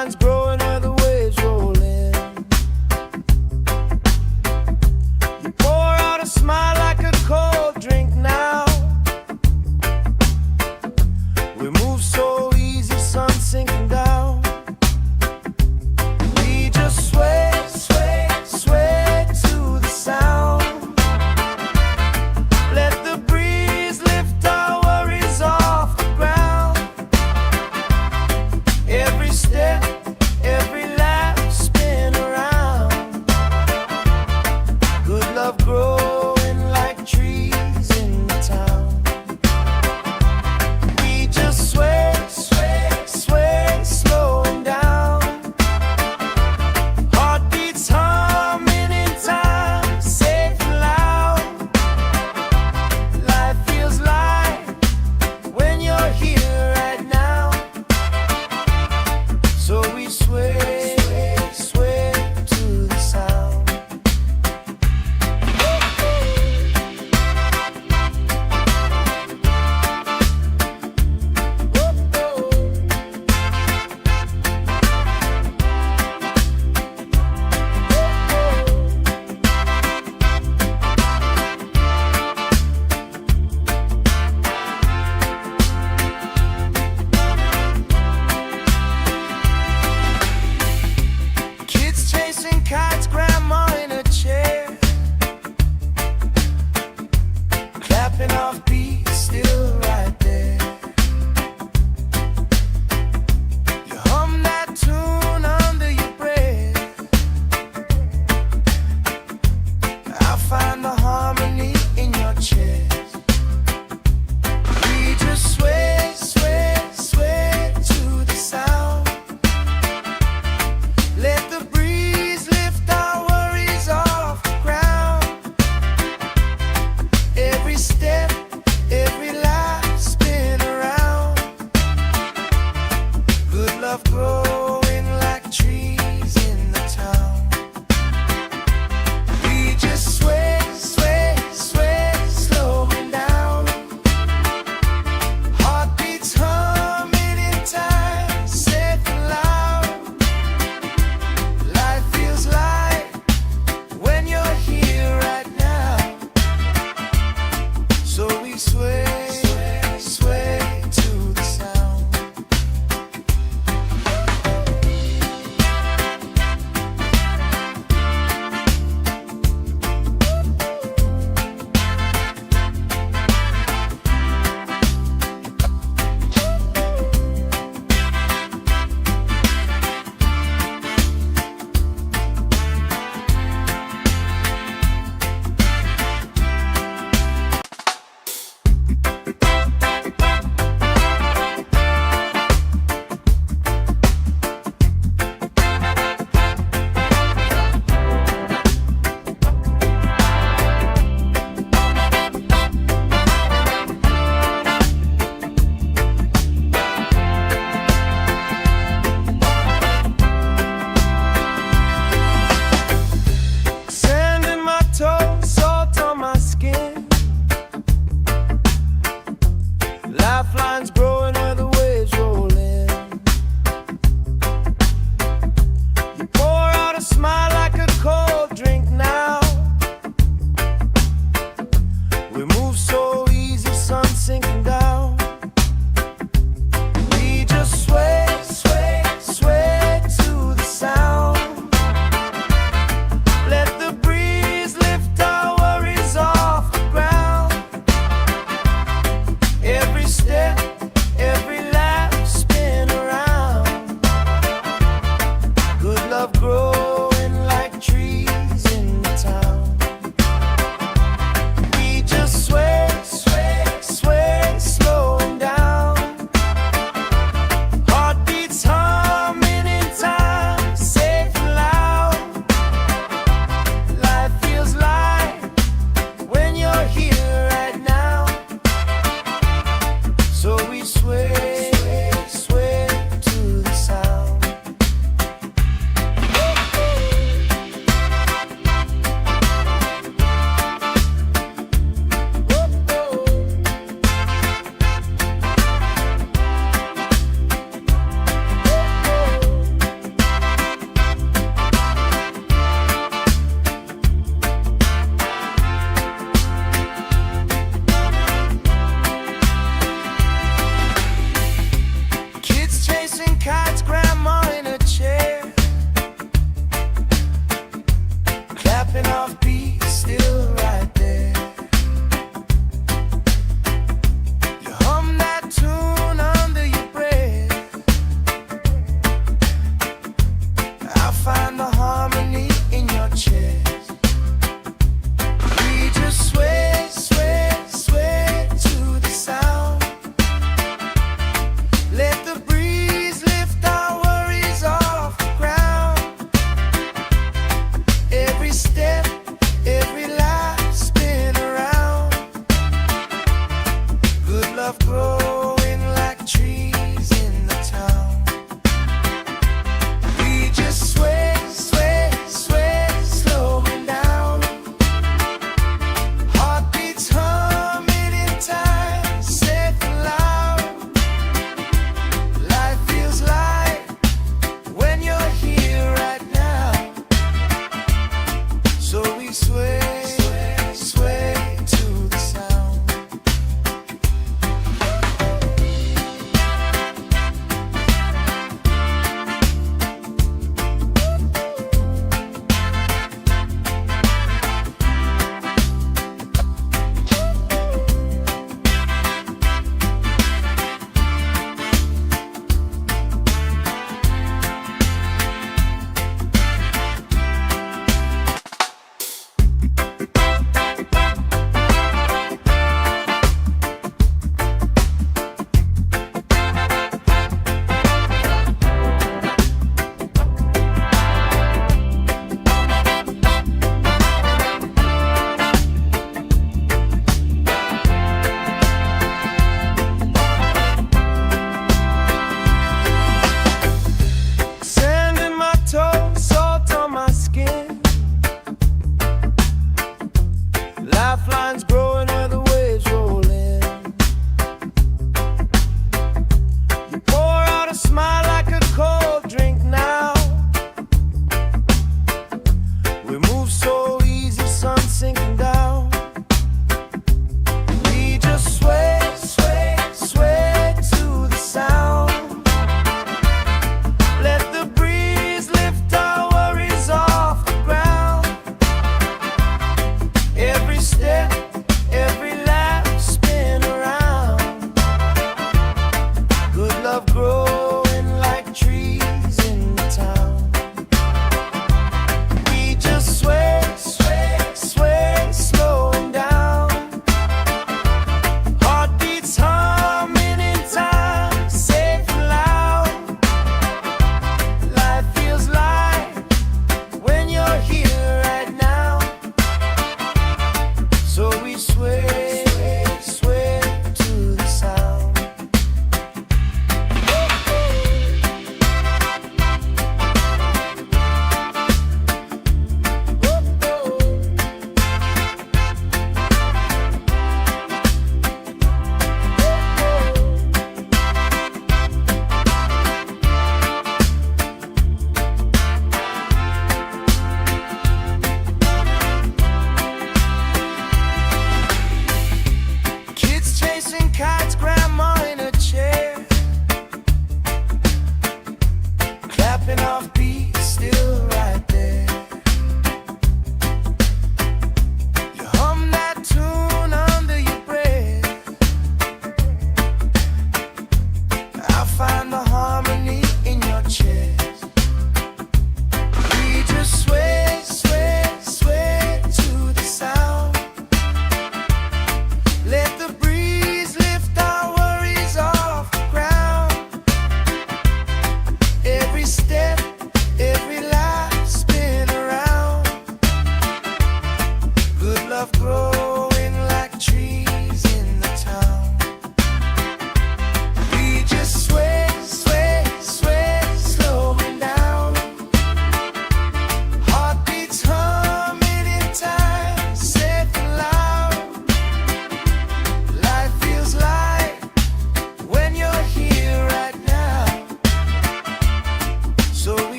vines growing where the waves roll in. You pour out a smile like a cold drink now. We move so easy, sun sinking down. We just sway, sway, sway to the sound. Let the breeze lift our worries off the ground. Every step, every lap, spin around. Good love growing like trees in the town. We just sway, sway, sway, slowing down. Heartbeats humming in time, safe and loud. Life feels light when you're here right now. So we sway, sway to the sound. Kids chasing kites, grandma in a chair, clapping off beats, still right there. You hum that tune under your breath. I find the harmony in your chest. We just sway, sway, sway to the sound. Let the breeze lift our worries off the ground. Every step, every lap, spin around. Good love growing like trees in the town. We just sway, sway, sway, slowing down. Heartbeats humming in time, safe and loud. Life feels light when you're here right now. So we sway, sway to the sound.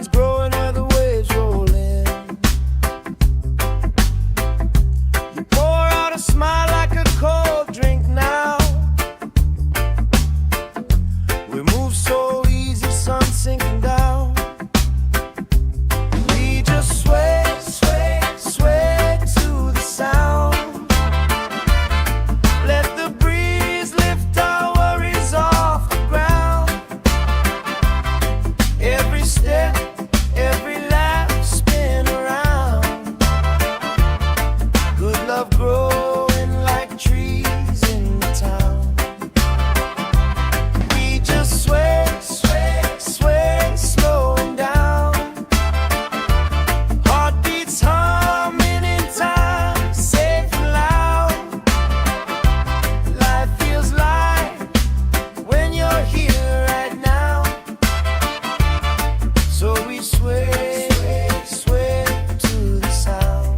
Lifelines growing where the waves roll in. You pour out a smile like a cold drink now. We move so easy, sun sinking down. We just sway, sway, sway to the sound. Let the breeze lift our worries off the ground. Every step, every laugh, spin around. Good love growing like trees in the town. We just sway, sway, sway, slowing down. Heartbeats humming in time, safe and loud. Life feels light when you're here right now. So we sway, sway to the sound.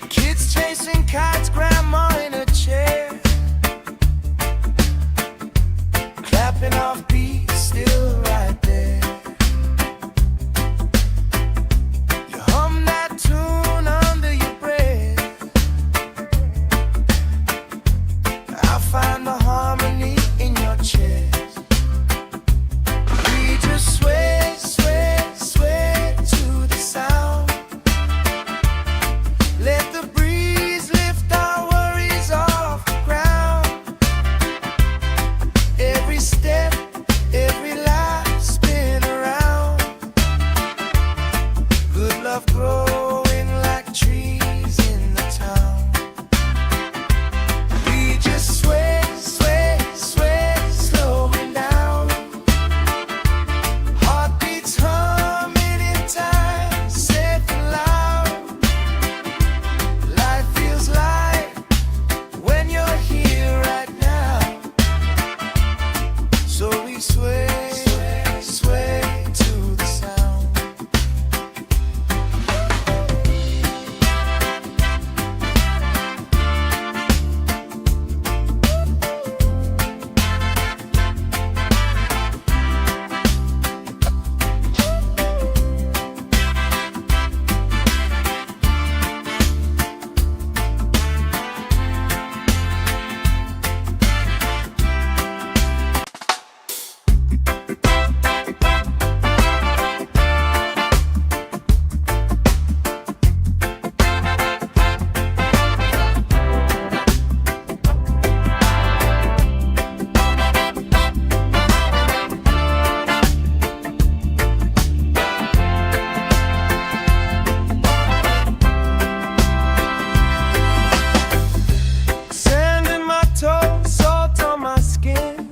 Kids chasing kites, grandma in a chair, clapping off beats, still right there. You hum that tune under your breath. I find the harmony in your chest. We just sway, sway, sway to the sound. Let the breeze lift our worries off the ground. Every step, every laugh, spin around. Good love growing like trees in the town. We just sway, sway, sway, slowing down. Heartbeats humming in time, safe and loud. Life feels light when you're here right now. So we sway, sway, sway to the sound. Sand in my toes, salt on my skin.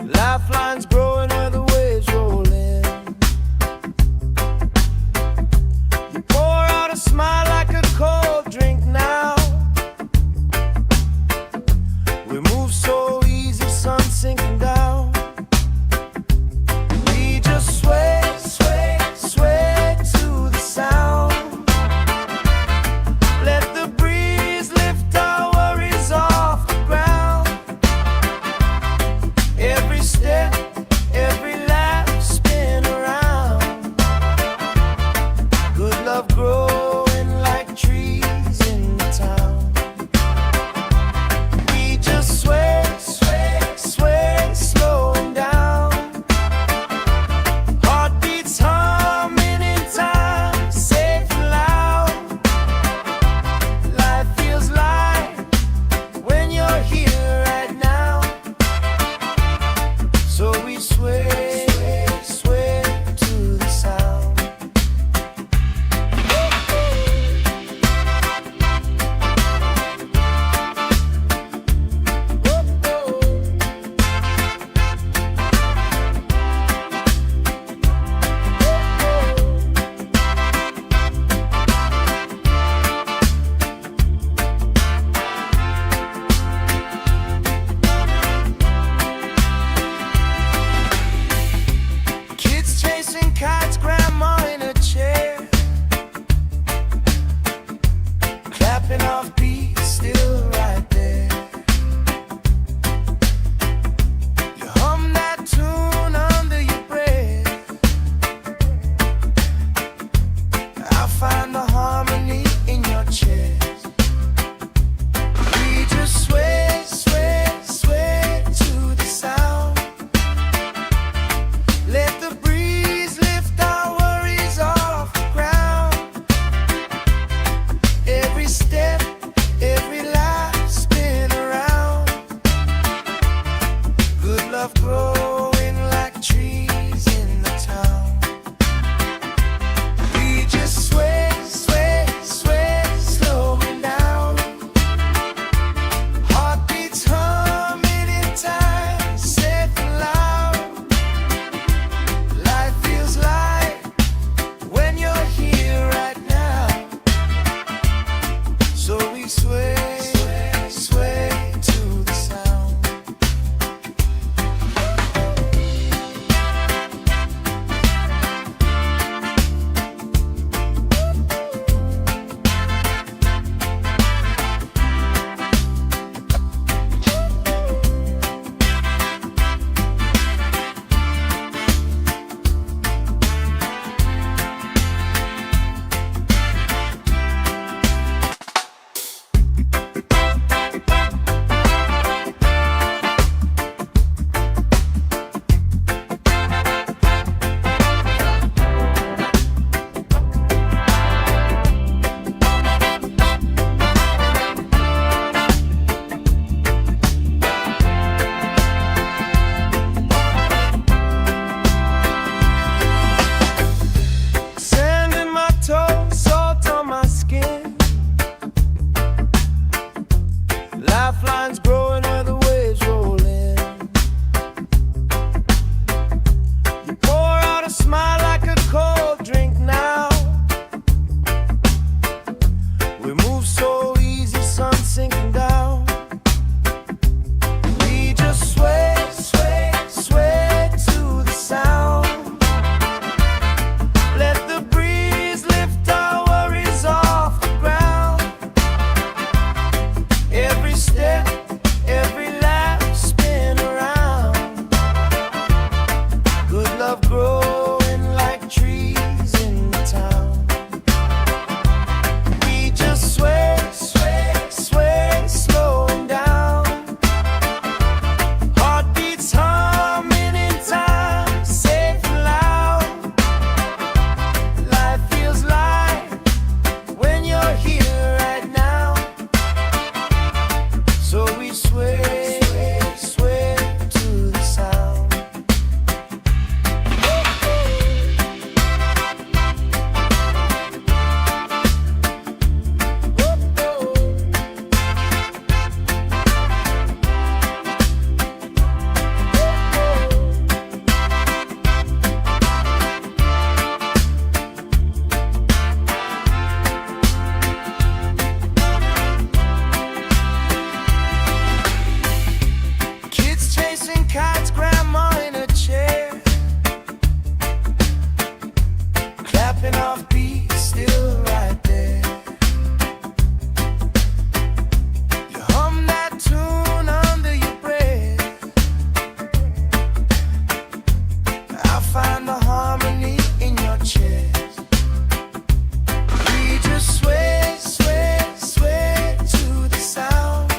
Lifelines growing where the waves roll in. You pour out a smile like a cold drink now. We move so easy, sun sinking down. We just sway, sway, sway to the sound. Let the breeze lift our worries off the ground. Every step, every laugh, spin around. Good love grows